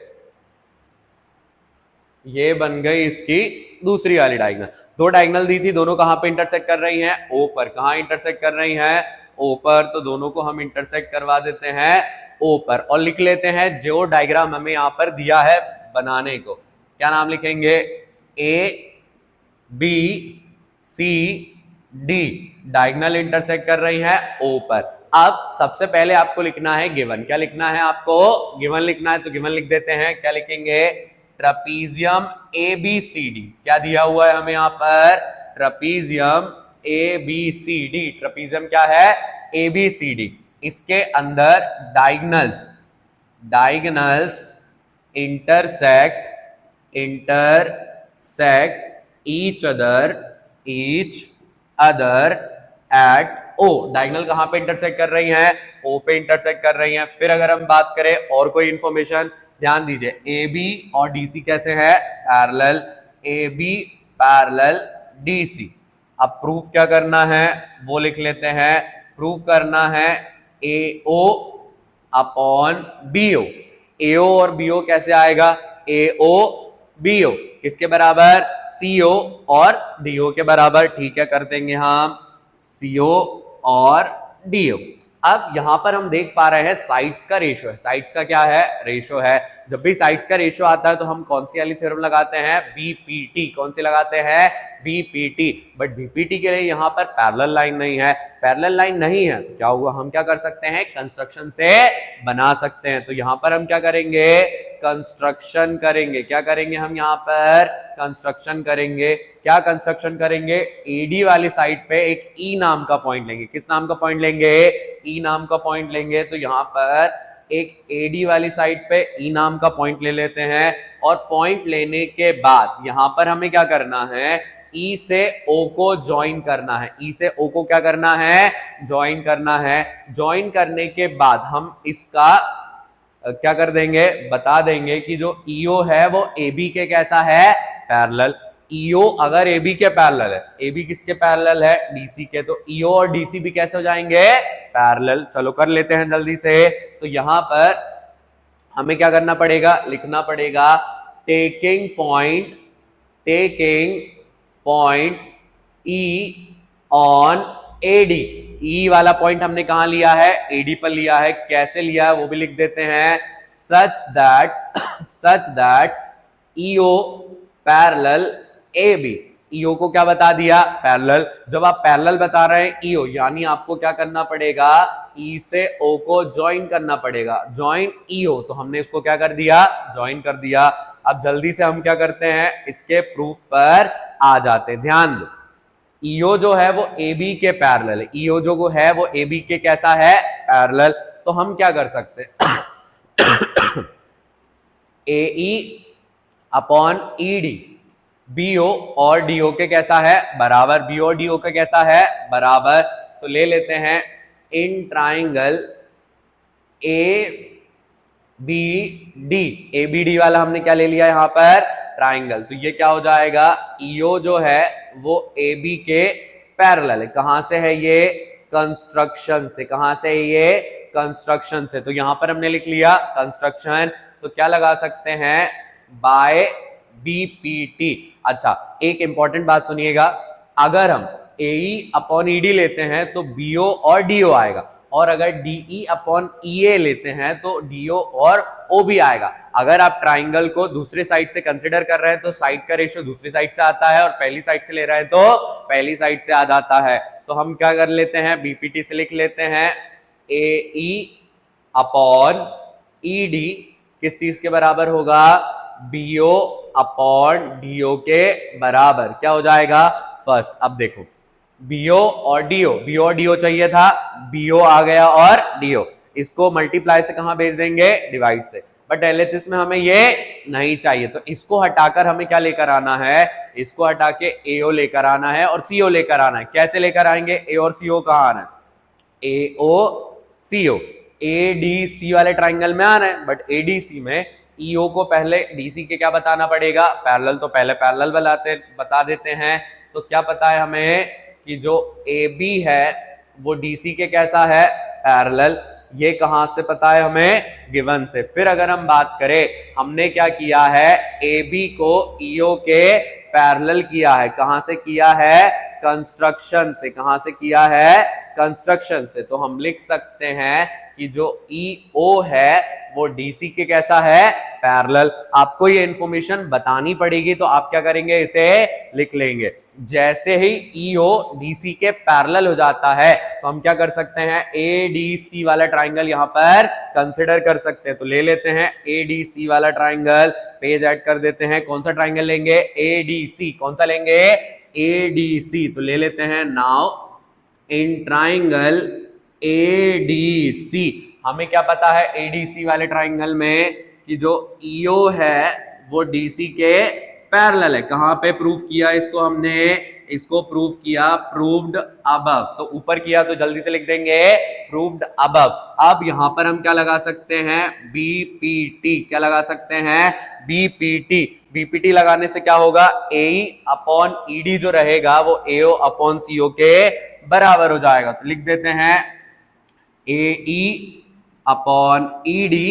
ये बन गई इसकी दूसरी वाली डायगोनल। दो डायगोनल दी थी, दोनों कहां पे इंटरसेक्ट कर रही हैं? O पर। कहां इंटरसेक्ट कर रही हैं? O पर। तो दोनों को हम इंटरसेक्ट करवा देते हैं O पर और लिख लेते हैं जो डायग्राम हमें यहां पर दिया है बनाने को। क्या नाम लिखेंगे? ABCD डायगोनल इंटरसेक्ट कर रही है O पर। अब सबसे पहले आपको लिखना है गिवन। क्या लिखना है आपको? गिवन लिखना है। तो गिवन लिख देते हैं। क्या लिखेंगे? Trapezium ABCD। क्या दिया हुआ है हमें यहाँ पर? Trapezium ABCD। ट्रपीजियम क्या है? ABCD। इसके अंदर diagonals intersect each other at O। Diagonal कहां पे इंटरसेक्ट कर रही हैं? O पे इंटरसेक्ट कर रही हैं। फिर अगर हम बात करें और कोई इंफॉर्मेशन, ध्यान दीजिए, AB और DC कैसे है? पैरेलल। AB parallel DC। अब प्रूफ क्या करना है वो लिख लेते हैं। प्रूफ करना है AO अपॉन BO। AO और BO कैसे आएगा? AO BO किसके बराबर? CO और DO के बराबर। ठीक है, कर देंगे हम CO और DO। अब यहां पर हम देख पा रहे हैं साइड्स का रेशियो है। साइड्स का क्या है? रेशियो है। जब भी साइड्स का रेशियो आता है तो हम कौन सी वाली थ्योरम लगाते हैं? BPT। कौन सी लगाते हैं? BPT। बट BPT के लिए यहां पर पैरेलल लाइन नहीं है। पैरेलल लाइन नहीं है तो क्या हुआ? हम क्या कर सकते हैं? कंस्ट्रक्शन से बना सकते हैं। तो यहां पर हम क्या करेंगे? कंस्ट्रक्शन करेंगे। क्या करेंगे हम यहां पर? कंस्ट्रक्शन करेंगे। क्या कंस्ट्रक्शन करेंगे? AD वाली साइड पे एक E नाम का पॉइंट लेंगे। किस नाम का पॉइंट लेंगे? E नाम का पॉइंट लेंगे। तो यहां पर एक AD वाली साइड पे E नाम का पॉइंट ले लेते हैं और पॉइंट लेने के बाद यहां पर हमें क्या करना है? E से O को ज्वाइन करना है। E से O को क्या करना है? ज्वाइन करना है। ज्वाइन करने के बाद हम इसका क्या कर देंगे? बता देंगे कि जो EO है वो AB के कैसा है? पैरेलल। EO अगर AB के पैरेलल है, AB किसके पैरेलल है? DC के। तो EO और DC भी कैसे हो जाएंगे? पैरेलल। चलो कर लेते हैं जल्दी से। तो यहां पर हमें क्या करना पड़ेगा? लिखना पड़ेगा taking point E on AD। E वाला पॉइंट हमने कहां लिया है? AD पर लिया है। कैसे लिया है वो भी लिख देते हैं। Such that EO parallel AB। EO को क्या बता दिया? पैरेलल। जब आप पैरेलल बता रहे हैं EO, यानी आपको क्या करना पड़ेगा? E से O को ज्वाइन करना पड़ेगा। Join EO। तो हमने इसको क्या कर दिया? ज्वाइन कर दिया। अब जल्दी से हम क्या करते हैं? इसके प्रूफ पर आ जाते हैं। ध्यान दो, EO जो है वो AB के पैरेलल है। EO जो है वो AB के कैसा है? पैरेलल। तो हम क्या कर सकते हैं? AE अपॉन ईडी, बीओ और डीओ के कैसा है बराबर, बीओ और डीओ के कैसा है बराबर। तो ले लेते हैं in triangle A B D, A B D वाला हमने क्या ले लिया यहाँ पर ट्राइंगल, तो ये क्या हो जाएगा ईओ जो है वो ए बी के पैरेलल है। कहां से है ये कंस्ट्रक्शन से, कहां से ये कंस्ट्रक्शन से, तो यहां पर हमने लिख लिया कंस्ट्रक्शन, तो क्या लगा सकते हैं बाय बीपीटी। अच्छा एक इंपॉर्टेंट बात सुनिएगा, अगर हम एई अपॉन ईडी लेते हैं तो बीओ और डीओ आएगा, और अगर डीई अपॉन ईए लेते हैं तो डीओ और ओ भी आएगा। अगर आप ट्राइंगल को दूसरे साइड से कंसिडर कर रहे हैं तो साइड का रेशियो दूसरी साइड से आता है, और पहली साइड से ले रहे हैं तो पहली साइड से आ जाता है। तो हम क्या कर लेते हैं बीपीटी से लिख लेते हैं एई अपॉन ईडी किस चीज के बराबर होगा, बीओ अपॉन डीओ के बराबर। क्या हो जाएगा फर्स्ट, अब देखो बीओ और डीओ चाहिए था, बीओ आ गया और डीओ, इसको मल्टीप्लाई से कहां भेज देंगे डिवाइड से, बट एलएचएस में हमें ये नहीं चाहिए, तो इसको हटाकर हमें क्या लेकर आना है, इसको हटा के एओ लेकर आना है और सीओ लेकर आना है। कैसे लेकर आएंगे, ए और सीओ कहां आना है, एओ सीओ, एडीसी वाले ट्राइंगल में आना है, बट एडीसी में ईओ को पहले डीसी के क्या बताना पड़ेगा पैरेलल, तो पहले पैरेलल बता देते हैं। तो क्या पता है हमें कि जो ए बी है वो डीसी के कैसा है पैरेलल, ये कहां से पता है हमें गिवन से। फिर अगर हम बात करें हमने क्या किया है ए बी को ईओ के पैरेलल किया है, कहां से किया है कंस्ट्रक्शन से, कहां से किया है कंस्ट्रक्शन से, तो हम लिख सकते हैं कि जो ईओ है वो डीसी के कैसा है पैरेलल। आपको ये इंफॉर्मेशन बतानी पड़ेगी तो आप क्या करेंगे इसे लिख लेंगे। जैसे ही ईओ डीसी के पैरेलल हो जाता है तो हम क्या कर सकते हैं एडीसी वाला ट्राइंगल यहां पर कंसिडर कर सकते हैं, तो ले लेते हैं एडीसी वाला ट्राइंगल, पेज ऐड कर देते हैं, कौन सा ट्राइंगल लेंगे एडीसी, कौन सा लेंगे एडीसी, तो ले लेते हैं नाउ इन ट्राइंगल एडीसी। हमें क्या पता है एडीसी वाले ट्राइंगल में कि जो ईओ है वो डीसी के पैरेलल है। कहां पे प्रूफ किया इसको हमने, इसको प्रूफ किया प्रूव्ड अबव, तो ऊपर किया तो जल्दी से लिख देंगे प्रूव्ड अबव। अब यहां पर हम क्या लगा सकते हैं बीपीटी, क्या लगा सकते हैं बीपीटी। बीपीटी लगाने से क्या होगा एई अपॉन ईडी जो रहेगा वो एओ अपॉन सीओ के बराबर हो जाएगा, तो लिख देते हैं एई अपॉन ईडी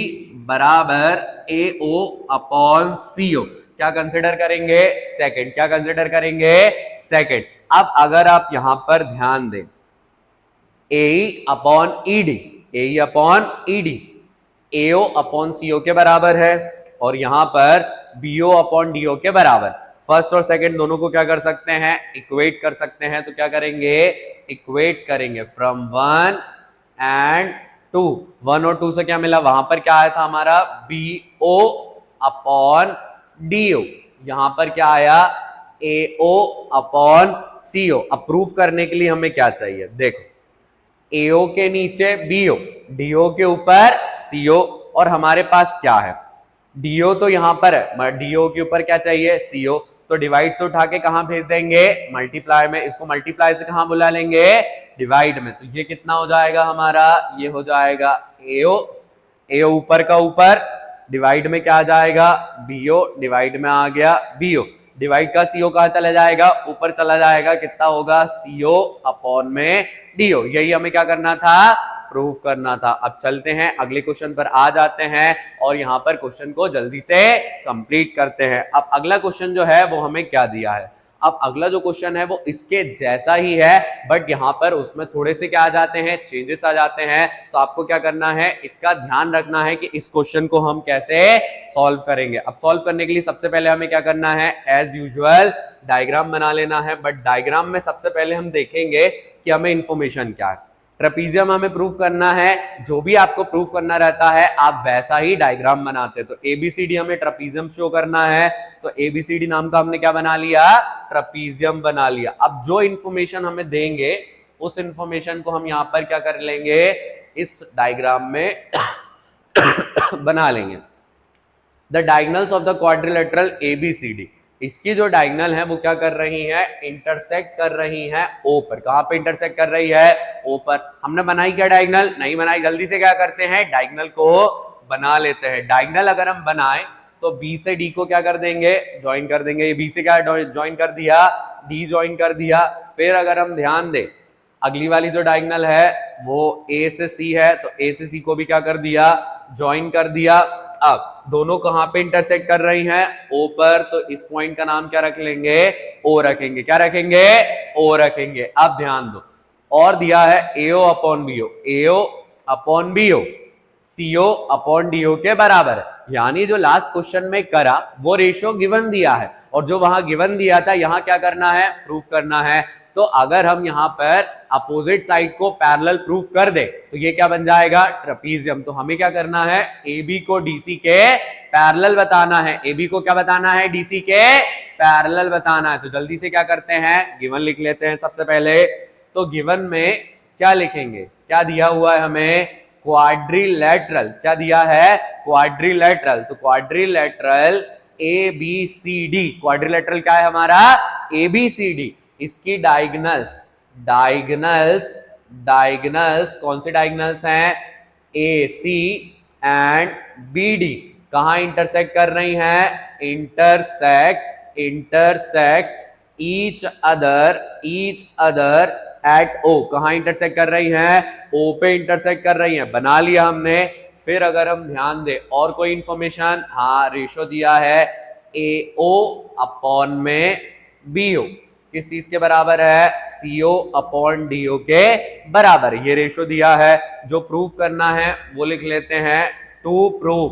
बराबर एओ अपॉन सीओ। क्या कंसिडर करेंगे सेकंड, क्या कंसिडर करेंगे सेकंड। अब अगर आप यहां पर ध्यान दें ए अपॉन ईडी, ए upon ED AO upon CO के बराबर है, और यहां पर बीओ अपॉन डीओ के बराबर। फर्स्ट और सेकंड दोनों को क्या कर सकते हैं इक्वेट कर सकते हैं, तो क्या करेंगे इक्वेट करेंगे फ्रॉम 1 एंड 2। 1 और 2 से क्या मिला, वहां पर क्या आया था हमारा बीओ अपॉन डीओ, यहां पर क्या आया एओ अपॉन सीओ। अप्रूव करने के लिए हमें क्या चाहिए, देखो एओ के नीचे बीओ, डीओ के ऊपर सीओ, और हमारे पास क्या है डीओ तो यहां पर है, डीओ के ऊपर क्या चाहिए सीओ, तो डिवाइड से उठा के कहां भेज देंगे मल्टीप्लाई में, इसको मल्टीप्लाई से कहां बुला लेंगे डिवाइड में, तो ये कितना हो जाएगा हमारा, ये हो जाएगा एओ, एओ ऊपर का ऊपर, डिवाइड में क्या आ जाएगा बीओ, डिवाइड में आ गया बीओ, डिवाइड का सीओ कहां चला जाएगा ऊपर चला जाएगा, कितना होगा सीओ अपॉन में डीओ। यही हमें क्या करना था प्रूव करना था। अब चलते हैं अगले क्वेश्चन पर आ जाते हैं और यहां पर क्वेश्चन को जल्दी से कंप्लीट करते हैं। अब अगला क्वेश्चन जो है वो हमें क्या दिया है, अब अगला जो क्वेश्चन है वो इसके जैसा ही है, बट यहां पर उसमें थोड़े से क्या आ जाते हैं चेंजेस आ जाते हैं, तो आपको क्या करना है इसका ध्यान रखना है कि इस क्वेश्चन को हम कैसे सॉल्व करेंगे। अब सॉल्व करने के लिए सबसे पहले हमें क्या करना है एज यूजुअल डायग्राम बना लेना है, बट डायग्राम में सबसे पहले हम देखेंगे कि हमें इंफॉर्मेशन क्या है। ट्रेपीजियम हमें प्रूव करना है, जो भी आपको प्रूव करना रहता है आप वैसा ही डायग्राम बनाते हैं। तो एबीसीडी हमें ट्रेपीजियम शो करना है, तो एबीसीडी नाम का हमने क्या बना लिया ट्रेपीजियम बना लिया। अब जो इंफॉर्मेशन हमें देंगे उस इंफॉर्मेशन को हम यहां पर क्या कर लेंगे इस डायग्राम में बना लेंगे। The diagonals of the quadrilateral ABCD, इसकी जो डायगोनल है वो क्या कर रही है, इंटरसेक्ट कर रही है O पर। कहां पे इंटरसेक्ट कर रही है, O पर। हमने बनाई क्या डायगोनल, नहीं बनाई, जल्दी से क्या करते हैं, डायगोनल को बना लेते हैं। डायगोनल अगर हम बनाए तो B से D को क्या कर देंगे, ज्वाइन कर देंगे। B से क्या ज्वाइन कर दिया, D ज्वाइन कर दिया। फिर अगर हम ध्यान दें अगली वाली जो डायगोनल है वो A से C है, तो A से C को भी क्या कर दिया, ज्वाइन कर दिया। अब दोनों कहां पे इंटरसेक्ट कर रही हैं, O पर, तो इस पॉइंट का नाम क्या रख लेंगे, O रखेंगे। क्या रखेंगे, O रखेंगे। अब ध्यान दो, और दिया है AO upon BO, AO upon BO CO upon DO के बराबर है। यानी जो लास्ट क्वेश्चन में करा वो रेशियो गिवन दिया है, और जो वहां गिवन दिया था यहां क्या करना है, प्रूफ करना है। तो अगर हम यहां पर अपोजिट साइड को पैरेलल प्रूफ कर दे तो ये क्या बन जाएगा, ट्रेपीजियम। तो हमें क्या करना है, AB को DC के पैरेलल बताना है। AB को क्या बताना है, DC के पैरेलल बताना है। तो जल्दी से क्या करते हैं, गिवन लिख लेते हैं सबसे पहले। तो गिवन में क्या लिखेंगे, क्या दिया हुआ है हमें, क्वाड्रिलेटरल। क्या दिया है, क्वाड्रिलेटरल। तो क्वाड्रिलेटरल ABCD, क्वाड्रिलेटरल क्या है हमारा, ABCD। इसकी डायगोनल्स, डायगोनल्स कौन से डायगोनल्स हैं, AC एंड BD कहां इंटरसेक्ट कर रही हैं, intersect each other at O। कहां इंटरसेक्ट कर रही हैं, O पे इंटरसेक्ट कर रही हैं। बना लिया हमने। फिर अगर हम ध्यान दें और कोई इंफॉर्मेशन, हाँ रेशो दिया है AO अपॉन में BO, किस चीज के बराबर है, CO अपॉन DO के बराबर। ये रेशो दिया है। जो प्रूफ करना है वो लिख लेते हैं, टू प्रूफ।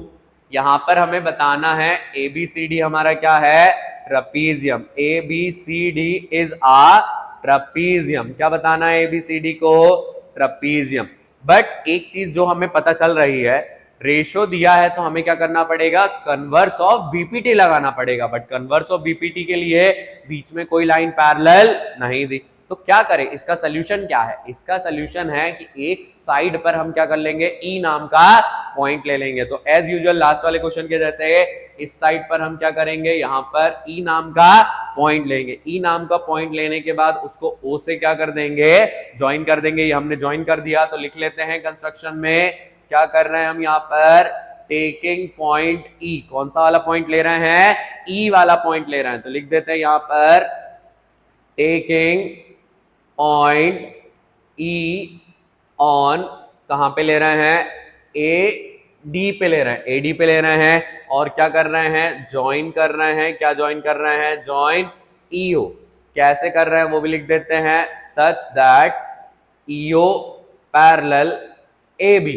यहां पर हमें बताना है ABCD हमारा क्या है, trapezium. ABCD is a trapezium. क्या बताना है ABCD को, ट्रेपीजियम। बट एक चीज जो हमें पता चल रही है, रेशो दिया है तो हमें क्या करना पड़ेगा, कन्वर्स ऑफ बीपीटी लगाना पड़ेगा। बट कन्वर्स ऑफ बीपीटी के लिए बीच में कोई लाइन पैरेलल नहीं दी। तो क्या करें, इसका सोल्यूशन क्या है, इसका सोल्यूशन है कि एक साइड पर हम क्या कर लेंगे, ई नाम का पॉइंट ले लेंगे। तो एज यूजुअल लास्ट वाले क्वेश्चन के जैसे इस साइड पर हम क्या करेंगे, यहां पर ई नाम का पॉइंट लेंगे। ई नाम का पॉइंट लेने के बाद उसको ओ से क्या कर देंगे, ज्वाइन कर देंगे। ये हमने ज्वाइन कर दिया। तो लिख लेते हैं कंस्ट्रक्शन में क्या कर रहे हैं हम, यहां पर टेकिंग पॉइंट ई। कौन सा वाला पॉइंट ले रहे हैं, ई वाला पॉइंट ले रहे हैं। तो लिख देते हैं यहां पर टेकिंग पॉइंट ई ऑन, कहां पे ले रहे हैं, AD पे ले रहे हैं, AD पे ले रहे हैं। और क्या कर रहे हैं, ज्वाइन कर रहे हैं। क्या ज्वाइन कर रहे हैं, ज्वाइन EO। कैसे कर रहे हैं वो भी लिख देते हैं, such that EO parallel AB।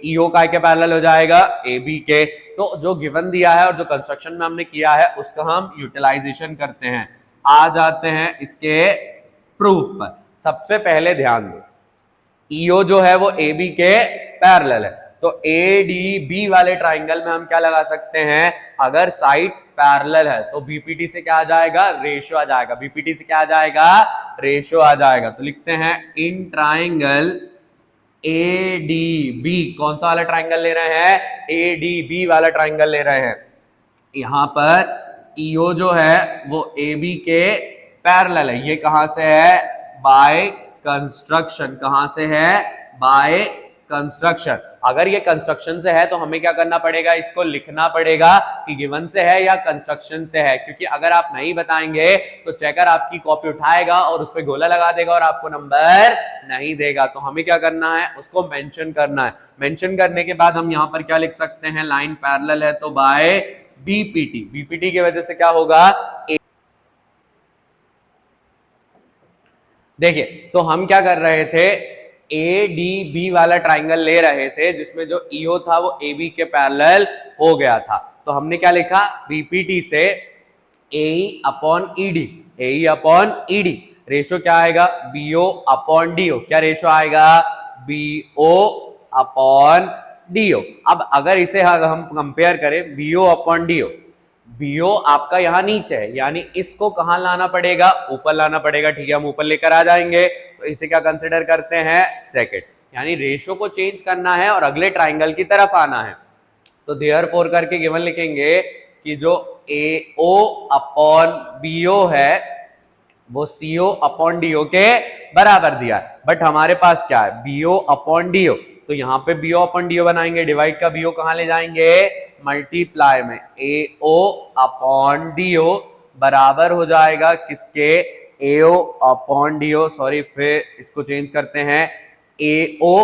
EO का के पैरेलल हो जाएगा, AB के। तो जो गिवन दिया है और जो कंस्ट्रक्शन में हमने किया है उसका हम यूटिलाइजेशन करते हैं। आ जाते हैं इसके प्रूफ पर। सबसे पहले ध्यान दो, EO जो है वो AB के पैरेलल है। तो ADB वाले ट्राइंगल में हम क्या लगा सकते हैं, अगर साइड पैरेलल है तो बीपीटी से क्या आ जाएगा, रेशियो आ जाएगा। बीपीटी से क्या आ जाएगा, रेशियो आ जाएगा। तो लिखते हैं इन ट्राइंगल ADB, कौन सा वाला ट्राइंगल ले रहे हैं, ADB वाला ट्राइंगल ले रहे हैं। यहां पर EO जो है वो AB के पैरेलल है। ये कहां से है, बाय कंस्ट्रक्शन। कहां से है, बाय कंस्ट्रक्शन। अगर ये कंस्ट्रक्शन से है तो हमें क्या करना पड़ेगा, इसको लिखना पड़ेगा कि गिवन से है या कंस्ट्रक्शन से है। क्योंकि अगर आप नहीं बताएंगे तो चेकर आपकी कॉपी उठाएगा और उस पर गोला लगा देगा और आपको नंबर नहीं देगा। तो हमें क्या करना है, उसको मेंशन करना है। मेंशन करने के बाद हम यहां पर क्या लिख सकते हैं, लाइन पैरेलल है तो बाय बीपीटी। बीपीटी की वजह से क्या होगा, देखिए तो हम क्या कर रहे थे, ADB वाला ट्राइंगल ले रहे थे जिसमें जो EO था वो AB के पैरेलल हो गया था। तो हमने क्या लिखा, बीपीटी से AE upon ED, AE upon ED। Ratio क्या आएगा, BO अपॉन DO। क्या रेशियो आएगा, BO अपॉन DO। अब अगर इसे हम कंपेयर करें BO अपॉन DO, BO आपका यहां नीचे है, यानी इसको कहां लाना पड़ेगा, ऊपर लाना पड़ेगा। ठीक है, हम ऊपर लेकर आ जाएंगे। तो इसे क्या कंसिडर करते हैं, सेकंड। यानी रेशियो को चेंज करना है और अगले ट्राइंगल की तरफ आना है। तो देयरफॉर करके गिवन लिखेंगे कि जो AO अपॉन BO है वो CO अपॉन DO के बराबर दिया है। बट हमारे पास क्या है, BO अपॉन DO, तो यहाँ पे BO अपॉन DO बनाएंगे, डिवाइड का BO कहां ले जाएंगे, मल्टीप्लाई में AO अपॉन DO बराबर हो जाएगा किसके, AO अपॉन DO, सॉरी फिर इसको चेंज करते हैं, AO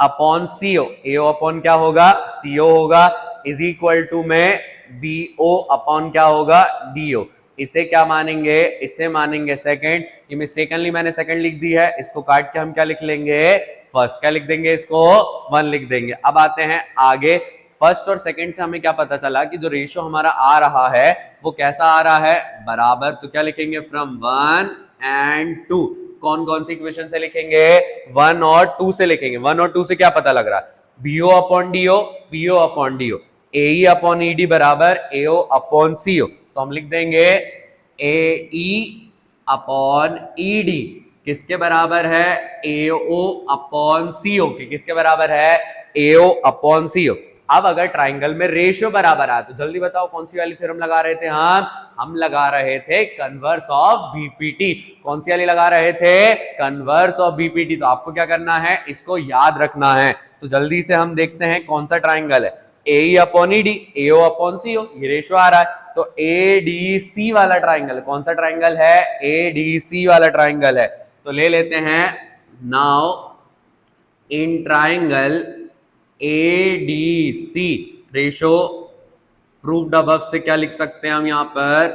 upon CO, AO upon क्या होगा, CO होगा, इज इक्वल टू में BO अपॉन क्या होगा, DO। इसे क्या मानेंगे, इसे मानेंगे सेकंड, ये मिस्टेकनली मैंने सेकंड लिख दी है, इसको काट के हम क्या लिख लेंगे, फर्स्ट, क्या लिख देंगे, इसको 1 लिख देंगे। अब आते हैं आगे, फर्स्ट और सेकंड से हमें क्या पता चला कि जो रेशियो हमारा आ रहा है वो कैसा आ रहा है, बराबर, तो क्या लिखेंगे, फ्रॉम 1 and 2, कौन कौन सी इक्वेशन से लिखेंगे, 1 और 2 से लिखेंगे। 1 और 2 से क्या पता लग रहा है, BO upon DO, BO upon DO, AE upon ED बराबर AO अपॉन CO, तो हम लिख देंगे AE अपॉन ED किसके बराबर है, AO अपॉन CO के, किसके बराबर है, AO अपॉन CO। अब अगर ट्राइंगल में रेशियो बराबर आया तो जल्दी बताओ कौन सी वाली थ्योरम लगा रहे थे हम लगा रहे थे कन्वर्स ऑफ बीपीटी। कौन सी वाली लगा रहे थे, कन्वर्स ऑफ बीपीटी। तो आपको क्या करना है, इसको याद रखना है। तो जल्दी से हम देखते हैं कौन सा ट्राइंगल है, AE upon ED, AO upon CO, ये रेशियो आ रहा है, तो ADC वाला ट्राइंगल, कौन सा ट्राइंगल है, ADC वाला ट्राइंगल है। तो ले लेते हैं, now in triangle ADC ratio proved above से क्या लिख सकते हैं हम, यहां पर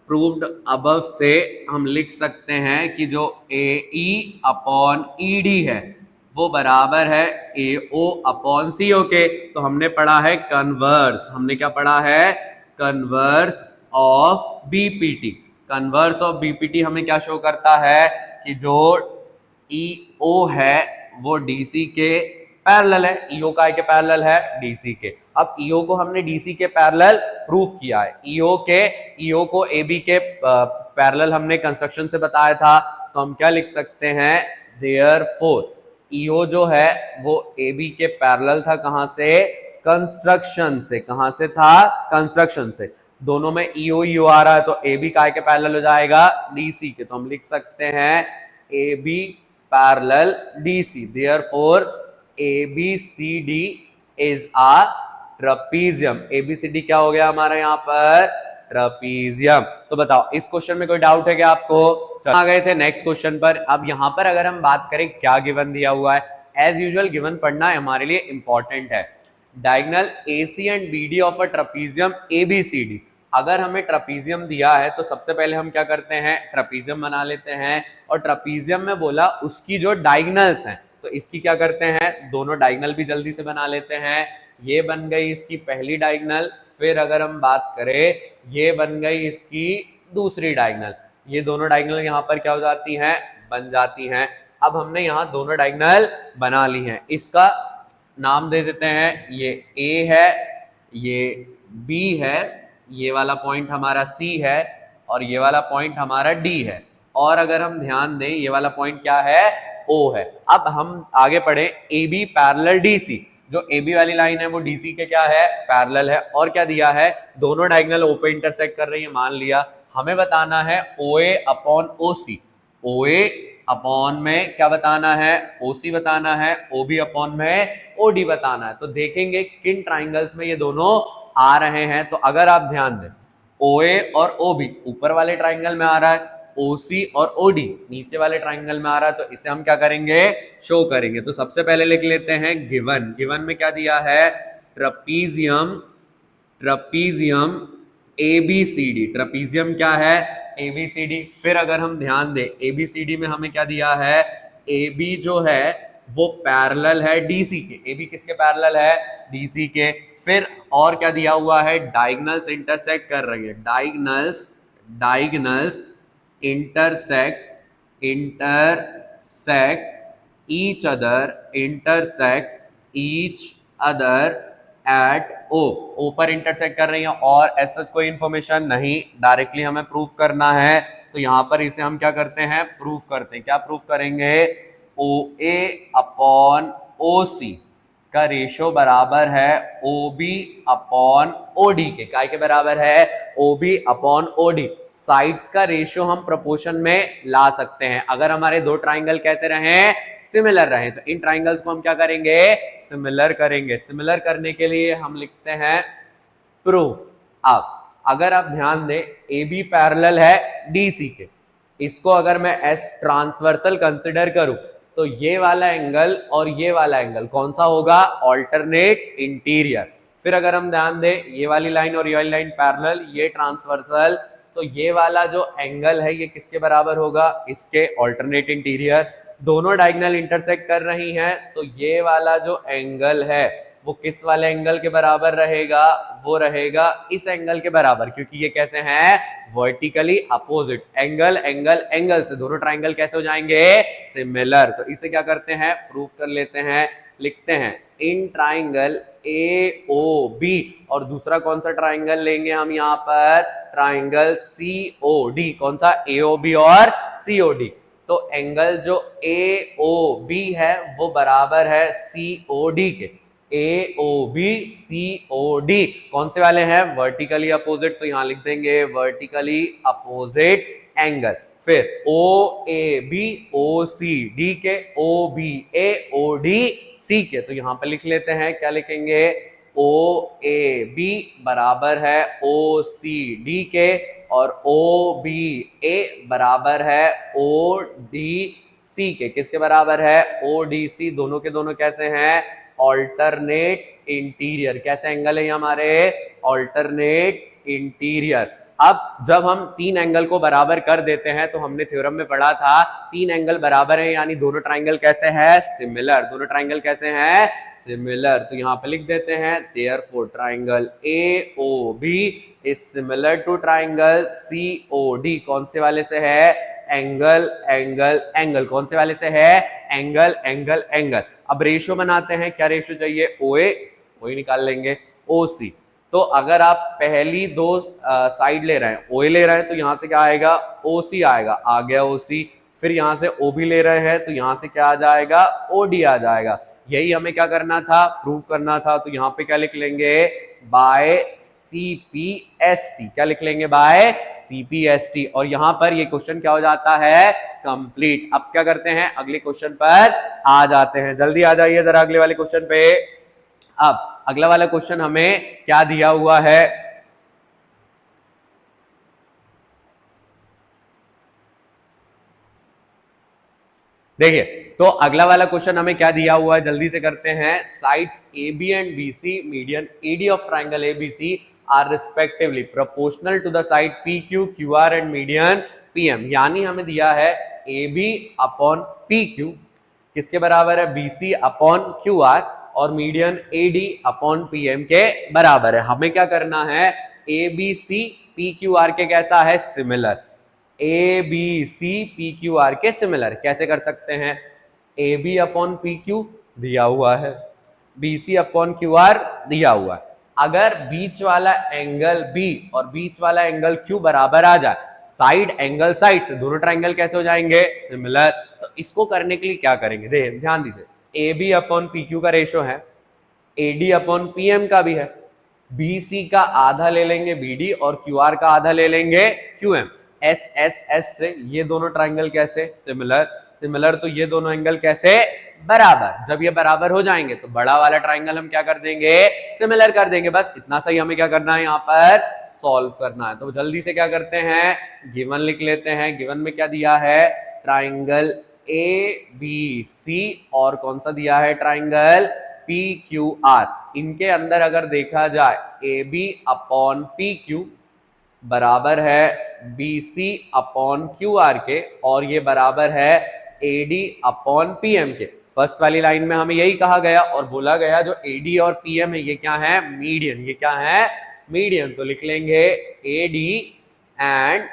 प्रूव्ड अबव से हम लिख सकते हैं कि जो AE अपॉन ED है वो बराबर है AO अपॉन CO के। तो हमने पढ़ा है कन्वर्स, हमने क्या पढ़ा है, converse of BPT। Converse of BPT हमें क्या शो करता है कि जो EO है वो DC के पैरेलल है, EO का के पैरेलल है DC के। अब EO को हमने DC के पैरेलल प्रूफ किया है, EO को AB के पैरेलल हमने कंस्ट्रक्शन से बताया था, तो हम क्या लिख सकते हैं, देयरफॉर EO जो है वो AB के पैरेलल था, कहां से, कंस्ट्रक्शन से, कहां से था, कंस्ट्रक्शन से। दोनों में EO आ रहा है तो AB का के पैरेलल हो जाएगा DC के, तो हम लिख सकते हैं AB parallel DC, therefore ABCD is a trapezium. ABCD क्या हो गया हमारा यहाँ पर, ट्रपीजियम। तो बताओ इस क्वेश्चन में कोई डाउट है क्या आपको, आ गए थे नेक्स्ट क्वेश्चन पर। अब यहाँ पर अगर हम बात करें क्या गिवन दिया हुआ है, एज यूजुअल गिवन पढ़ना हमारे लिए इंपॉर्टेंट है। Diagonal AC and BD of a trapezium ABCD। अगर हमें ट्रपीजियम दिया है तो सबसे पहले हम क्या करते हैं, ट्रपीजियम बना लेते हैं, और ट्रपीजियम में बोला उसकी जो डायगोनल्स हैं तो इसकी क्या करते हैं, दोनों डायगोनल भी जल्दी से बना लेते हैं। ये बन गई इसकी पहली डायगोनल, फिर अगर हम बात करें ये बन गई इसकी दूसरी डायगोनल, ये दोनों डायगोनल यहाँ पर क्या हो जाती हैं, बन जाती हैं। अब हमने यहाँ दोनों डायगोनल बना ली हैं, इसका नाम दे देते हैं, ये A है, ये B है, ये वाला पॉइंट हमारा C है, और ये वाला पॉइंट हमारा D है, और अगर हम ध्यान दें ये वाला पॉइंट क्या है, O है। अब हम आगे पढ़े, AB पैरेलल DC, जो AB वाली लाइन है वो DC के क्या है, पैरेलल है, और क्या दिया है, दोनों डायगोनल O पे इंटरसेक्ट कर रही है, मान लिया। हमें बताना है OA upon OC, OA upon में क्या बताना है, OC बताना है, OB अपॉन में OD बताना है। तो देखेंगे किन ट्राइंगल्स में ये दोनों आ रहे हैं। तो अगर आप ध्यान दें, OA और OB ऊपर वाले ट्राइंगल में आ रहा है, OC और OD नीचे वाले ट्राइंगल में आ रहा है, तो इसे हम क्या करेंगे, शो करेंगे। तो सबसे पहले लिख लेते हैं गिवन, गिवन में क्या दिया है, ट्रपीजियम, ट्रपीजियम ABCD, ट्रपीजियम क्या है, ABCD। फिर अगर हम ध्यान दें ABCD में हमें क्या दिया है, AB जो है वो पैरेलल है DC के, AB किसके पैरेलल है, DC के। फिर और क्या दिया हुआ है, डायगोनल्स इंटरसेक्ट कर रही है, diagonals, diagonals intersect, intersect each other, intersect each other at O पर इंटरसेक्ट कर रही है, और ऐसा कोई इंफॉर्मेशन नहीं, डायरेक्टली हमें प्रूफ करना है। तो यहां पर इसे हम क्या करते हैं, प्रूफ करते हैं। क्या प्रूफ करेंगे, OA अपॉन OC, का रेशो बराबर है OB अपॉन OD के। काय के बराबर है? OB upon OD। साइड्स का रेशियो हम प्रोपोर्शन में ला सकते हैं अगर हमारे दो ट्राइंगल कैसे रहे? सिमिलर रहे। तो इन ट्राइंगल्स को हम क्या करेंगे? सिमिलर करेंगे। सिमिलर करने के लिए हम लिखते हैं प्रूफ। अब अगर आप ध्यान दें, AB पैरेलल है DC के, इसको अगर मैं S ट्रांसवर्सल कंसिडर करूं तो ये वाला एंगल और ये वाला एंगल कौन सा होगा? Alternate interior. फिर अगर हम ध्यान दें, ये वाली लाइन और ये वाली लाइन पैरेलल, ये ट्रांसवर्सल, तो ये वाला जो एंगल है ये किसके बराबर होगा? इसके ऑल्टरनेट इंटीरियर। दोनों डायगोनल इंटरसेक्ट कर रही हैं तो ये वाला जो एंगल है वो किस वाले एंगल के बराबर रहेगा? वो रहेगा इस एंगल के बराबर, क्योंकि ये कैसे हैं? Vertically opposite. Angle angle angle से दोनों ट्राइंगल कैसे हो जाएंगे? सिमिलर। तो इसे क्या करते हैं? प्रूफ कर लेते हैं। लिखते हैं इन ट्राइंगल AOB, और दूसरा कौन सा ट्राइंगल लेंगे हम यहाँ पर? Triangle COD। कौन सा? AOB और COD। तो एंगल जो AOB है वो बराबर है COD के। AOB COD कौन से वाले हैं? Vertically opposite. तो यहां लिख देंगे वर्टिकली अपोजिट एंगल। फिर OAB OCD के, OBA ODC के। तो यहां पर लिख लेते हैं, क्या लिखेंगे? OAB बराबर है OCD के और OBA बराबर है ODC के। किसके बराबर है? ODC। दोनों के दोनों कैसे हैं? Alternate interior. कैसे एंगल है हमारे? Alternate interior. अब जब हम तीन एंगल को बराबर कर देते हैं तो हमने थ्योरम में पढ़ा था तीन एंगल बराबर है यानी दोनों ट्राइंगल कैसे हैं? सिमिलर। दोनों ट्राइंगल कैसे हैं? सिमिलर। तो यहां पे लिख देते हैं therefore triangle AOB is similar to triangle COD। कौन से वाले से है? Angle angle angle. कौन से वाले से है? Angle angle angle. अब रेशियो बनाते हैं। क्या रेशियो चाहिए? OA निकाल लेंगे, OC। तो अगर आप पहली दो साइड ले रहे हैं, OA ले रहे हैं तो यहां से क्या आएगा? OC आएगा। आ गया OC। फिर यहां से OB ले रहे हैं तो यहां से क्या आ जाएगा? OD आ जाएगा। यही हमें क्या करना था? प्रूफ करना था। तो यहां पे क्या लिख लेंगे? By CPST। क्या लिख लेंगे? By CPST। और यहां पर ये क्वेश्चन क्या हो जाता है? कंप्लीट। अब क्या करते हैं? अगले क्वेश्चन पर आ जाते हैं। जल्दी आ जाइए जरा अगले वाले क्वेश्चन पे। अब अगला वाला क्वेश्चन हमें क्या दिया हुआ है? देखिए, तो अगला वाला क्वेश्चन हमें क्या दिया हुआ है, जल्दी से करते हैं। Sides AB and BC, median AD of triangle ABC are respectively proportional to the side PQ, QR and median PM। यानी हमें दिया है AB अपॉन PQ किसके बराबर है? BC अपॉन QR, और मीडियन AD अपॉन PM के बराबर है। हमें क्या करना है? ABC PQR के कैसा है? सिमिलर। ABC PQR के सिमिलर। कैसे कर सकते हैं? AB अपॉन PQ दिया हुआ है, BC अपॉन QR दिया हुआ है। अगर बीच वाला एंगल B और बीच वाला एंगल Q बराबर आ जाए, साइड एंगल साइड से, दोनों ट्राइंगल कैसे हो जाएंगे? सिमिलर। तो इसको करने के लिए क्या करेंगे? देखिए ध्यान दीजिए, AB अपॉन PQ का रेशो है, AD अपॉन PM का भी है, BC का आधा ले लेंगे BD और QR का आधा ले लेंगे QM। S से ये दोनों ट्राइंगल कैसे? सिमिलर। सिमिलर तो ये दोनों एंगल कैसे? बराबर। जब ये बराबर हो जाएंगे तो बड़ा वाला ट्राइंगल हम क्या कर देंगे? सिमिलर कर देंगे। बस इतना सही हमें क्या करना है? यहाँ पर सॉल्व करना है। तो जल्दी से क्या करते हैं? गिवन लिख लेते हैं। गिवन में क्या दिया है? ट्राइंगल ABC और कौन सा दिया है? Triangle PQR। इनके अंदर अगर देखा जाए AB अपॉन PQ बराबर है BC अपॉन QR के, और ये बराबर है AD अपॉन PM के। फर्स्ट वाली लाइन में हमें यही कहा गया और बोला गया जो AD और PM है ये क्या है? मीडियन। ये क्या है? मीडियन। तो लिख लेंगे AD and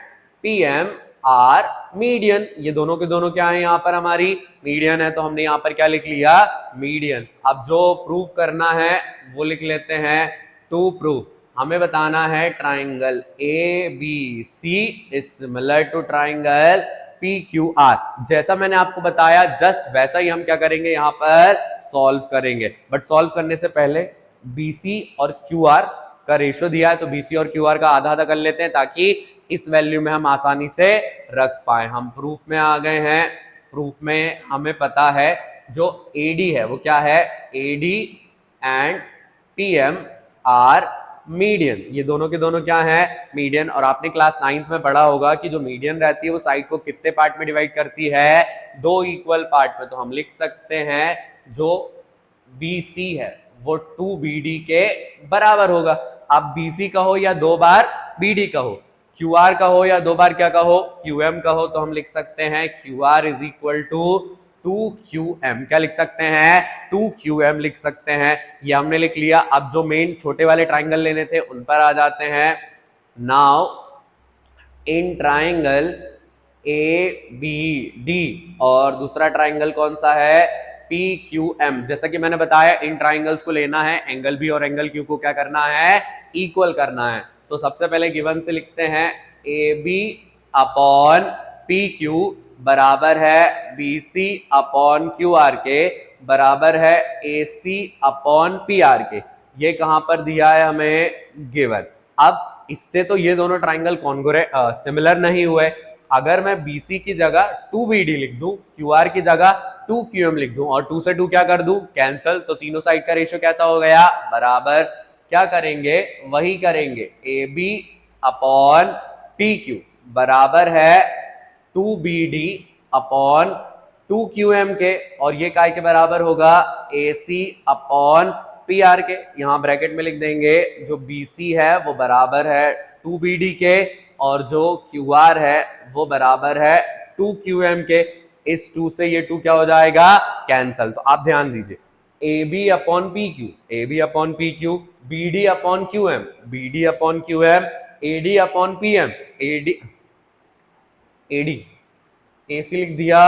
PM are median. ये दोनों के दोनों क्या है? यहाँ पर हमारी मीडियन है, तो हमने यहाँ पर क्या लिख लिया? मीडियन। अब जो प्रूफ करना है वो लिख लेते हैं टू प्रूफ। हमें बताना है triangle ABC is similar to triangle PQR। जैसा मैंने आपको बताया जस्ट वैसा ही हम क्या करेंगे यहाँ पर सॉल्व करेंगे, बट सॉल्व करने से पहले BC और QR का रेशियो दिया है तो BC और QR का आधा आधा कर लेते हैं ताकि इस वैल्यू में हम आसानी से रख पाए। हम प्रूफ में आ गए हैं। प्रूफ में हमें पता है जो AD है वो क्या है, AD and PM are median. ये दोनों के दोनों क्या है, मीडियन। और आपने क्लास 9th में पढ़ा होगा कि जो मीडियन रहती है वो साइड को कितने पार्ट में डिवाइड करती है, 2 इक्वल पार्ट में। तो हम लिख सकते हैं जो BC है वो 2BD के बराबर होगा। आप BC कहो या 2 बार BD कहो, QR कहो या 2 बार क्या कहो, QM कहो, तो हम लिख सकते हैं QR is equal to 2QM। क्या लिख सकते हैं, 2QM लिख सकते हैं। ये हमने लिख लिया। अब जो मेन छोटे वाले ट्राइंगल लेने थे उन पर आ जाते हैं। नाउ इन ट्राइंगल ABD और दूसरा ट्राइंगल कौन सा है, PQM। जैसा कि मैंने बताया इन ट्राइंगल्स को लेना है, एंगल B और एंगल Q को क्या करना है, इक्वल करना है। तो सबसे पहले गिवन से लिखते हैं AB अपॉन PQ बराबर है BC अपॉन QR के बराबर है AC अपॉन PR के। ये कहां पर दिया है हमें, गिवन। अब इससे तो ये दोनों ट्राइंगल सिमिलर नहीं हुए। अगर मैं BC की जगह 2BD लिख दूं, QR की जगह 2QM लिख दूं और 2 से 2 क्या कर दूं, कैंसल, तो तीनों साइड का रेशियो कैसा हो गया, बराबर। क्या करेंगे, वही करेंगे, AB अपॉन PQ बराबर है 2BD अपॉन 2QM के, और ये काय के बराबर होगा, AC अपॉन PR के। यहां ब्रैकेट में लिख देंगे जो BC है वो बराबर है 2BD के और जो QR है वो बराबर है 2QM के। इस 2 से ये 2 क्या हो जाएगा, कैंसल। तो आप ध्यान दीजिए, AB upon PQ, AB upon PQ, BD upon QM, BD upon QM, AD upon PM, AD AC लिख दिया,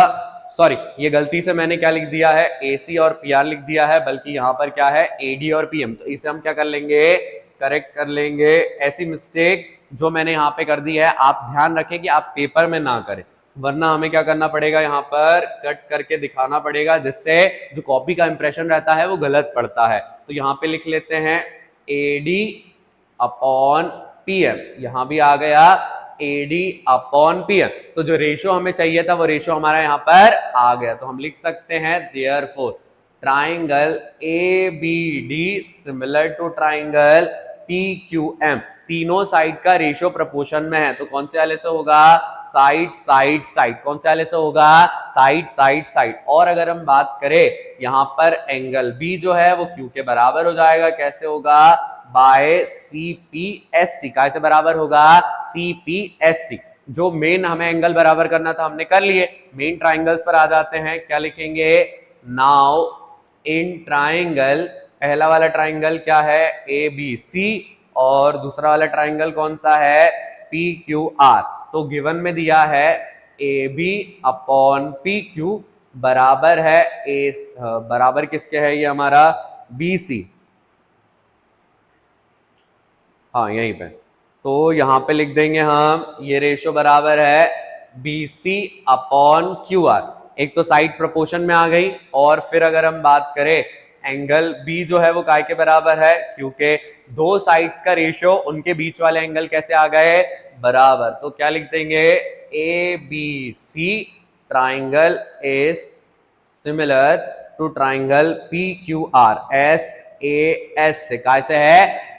सॉरी ये गलती से मैंने क्या लिख दिया है, AC और PR लिख दिया है, बल्कि यहां पर क्या है, AD और PM। तो इसे हम क्या कर लेंगे, करेक्ट कर लेंगे। ऐसी मिस्टेक जो मैंने यहाँ पे कर दी है आप ध्यान रखें कि आप पेपर में ना करें, वरना हमें क्या करना पड़ेगा, यहाँ पर कट करके दिखाना पड़ेगा, जिससे जो कॉपी का इंप्रेशन रहता है वो गलत पड़ता है। तो यहाँ पे लिख लेते हैं AD अपॉन PM, यहां भी आ गया AD अपॉन PM। तो जो रेशियो हमें चाहिए था वो रेशियो हमारा यहाँ पर आ गया। तो हम लिख सकते हैं therefore triangle ABD similar to triangle PQM। तीनों साइड का रेशियो प्रोपोर्शन में है, तो कौन से वाले से होगा, साइड साइड साइड। कौन से वाले से होगा, साइड साइड साइड। और अगर हम बात करें यहां पर एंगल B जो है वो Q के बराबर हो जाएगा। कैसे होगा, बाय CPST। कैसे बराबर होगा, CPST। जो मेन हमें एंगल बराबर करना था हमने कर लिए। मेन ट्राइंगल्स पर आ जाते हैं, क्या लिखेंगे, नाउ इन ट्राइंगल, पहला वाला ट्राइंगल क्या है, ABC और दूसरा वाला ट्राइंगल कौन सा है, PQR। तो गिवन में दिया है AB अपॉन PQ बराबर है बराबर किसके है, ये हमारा BC। हाँ यहीं पे, तो यहां पे लिख देंगे हम, ये रेशियो बराबर है BC अपॉन QR। एक तो साइड प्रोपोर्शन में आ गई, और फिर अगर हम बात करें एंगल B जो है वो काय के बराबर है, क्योंकि दो साइड्स का रेशियो उनके बीच वाले एंगल कैसे आ गए, बराबर। तो क्या लिख देंगे, ABC triangle is similar to triangle PQR। SAS से, कैसे है,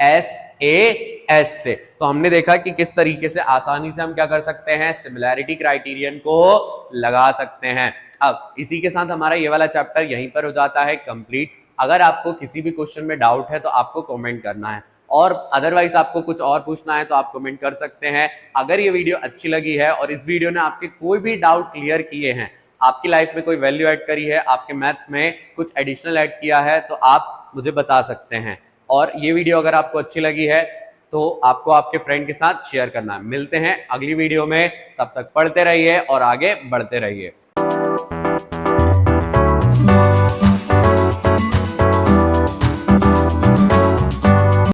SAS से। तो हमने देखा कि किस तरीके से आसानी से हम क्या कर सकते हैं, सिमिलैरिटी क्राइटेरियन को लगा सकते हैं। अब इसी के साथ हमारा ये वाला चैप्टर यहीं पर हो जाता है कंप्लीट। अगर आपको किसी भी क्वेश्चन में डाउट है तो आपको कमेंट करना है, और अदरवाइज आपको कुछ और पूछना है तो आप कमेंट कर सकते हैं। अगर ये वीडियो अच्छी लगी है और इस वीडियो ने आपके कोई भी डाउट क्लियर किए हैं, आपकी लाइफ में कोई वैल्यू ऐड करी है, आपके मैथ्स में कुछ एडिशनल ऐड किया है, तो आप मुझे बता सकते हैं। और ये वीडियो अगर आपको अच्छी लगी है तो आपको आपके फ्रेंड के साथ शेयर करना है। मिलते हैं अगली वीडियो में, तब तक पढ़ते रहिए और आगे बढ़ते रहिए।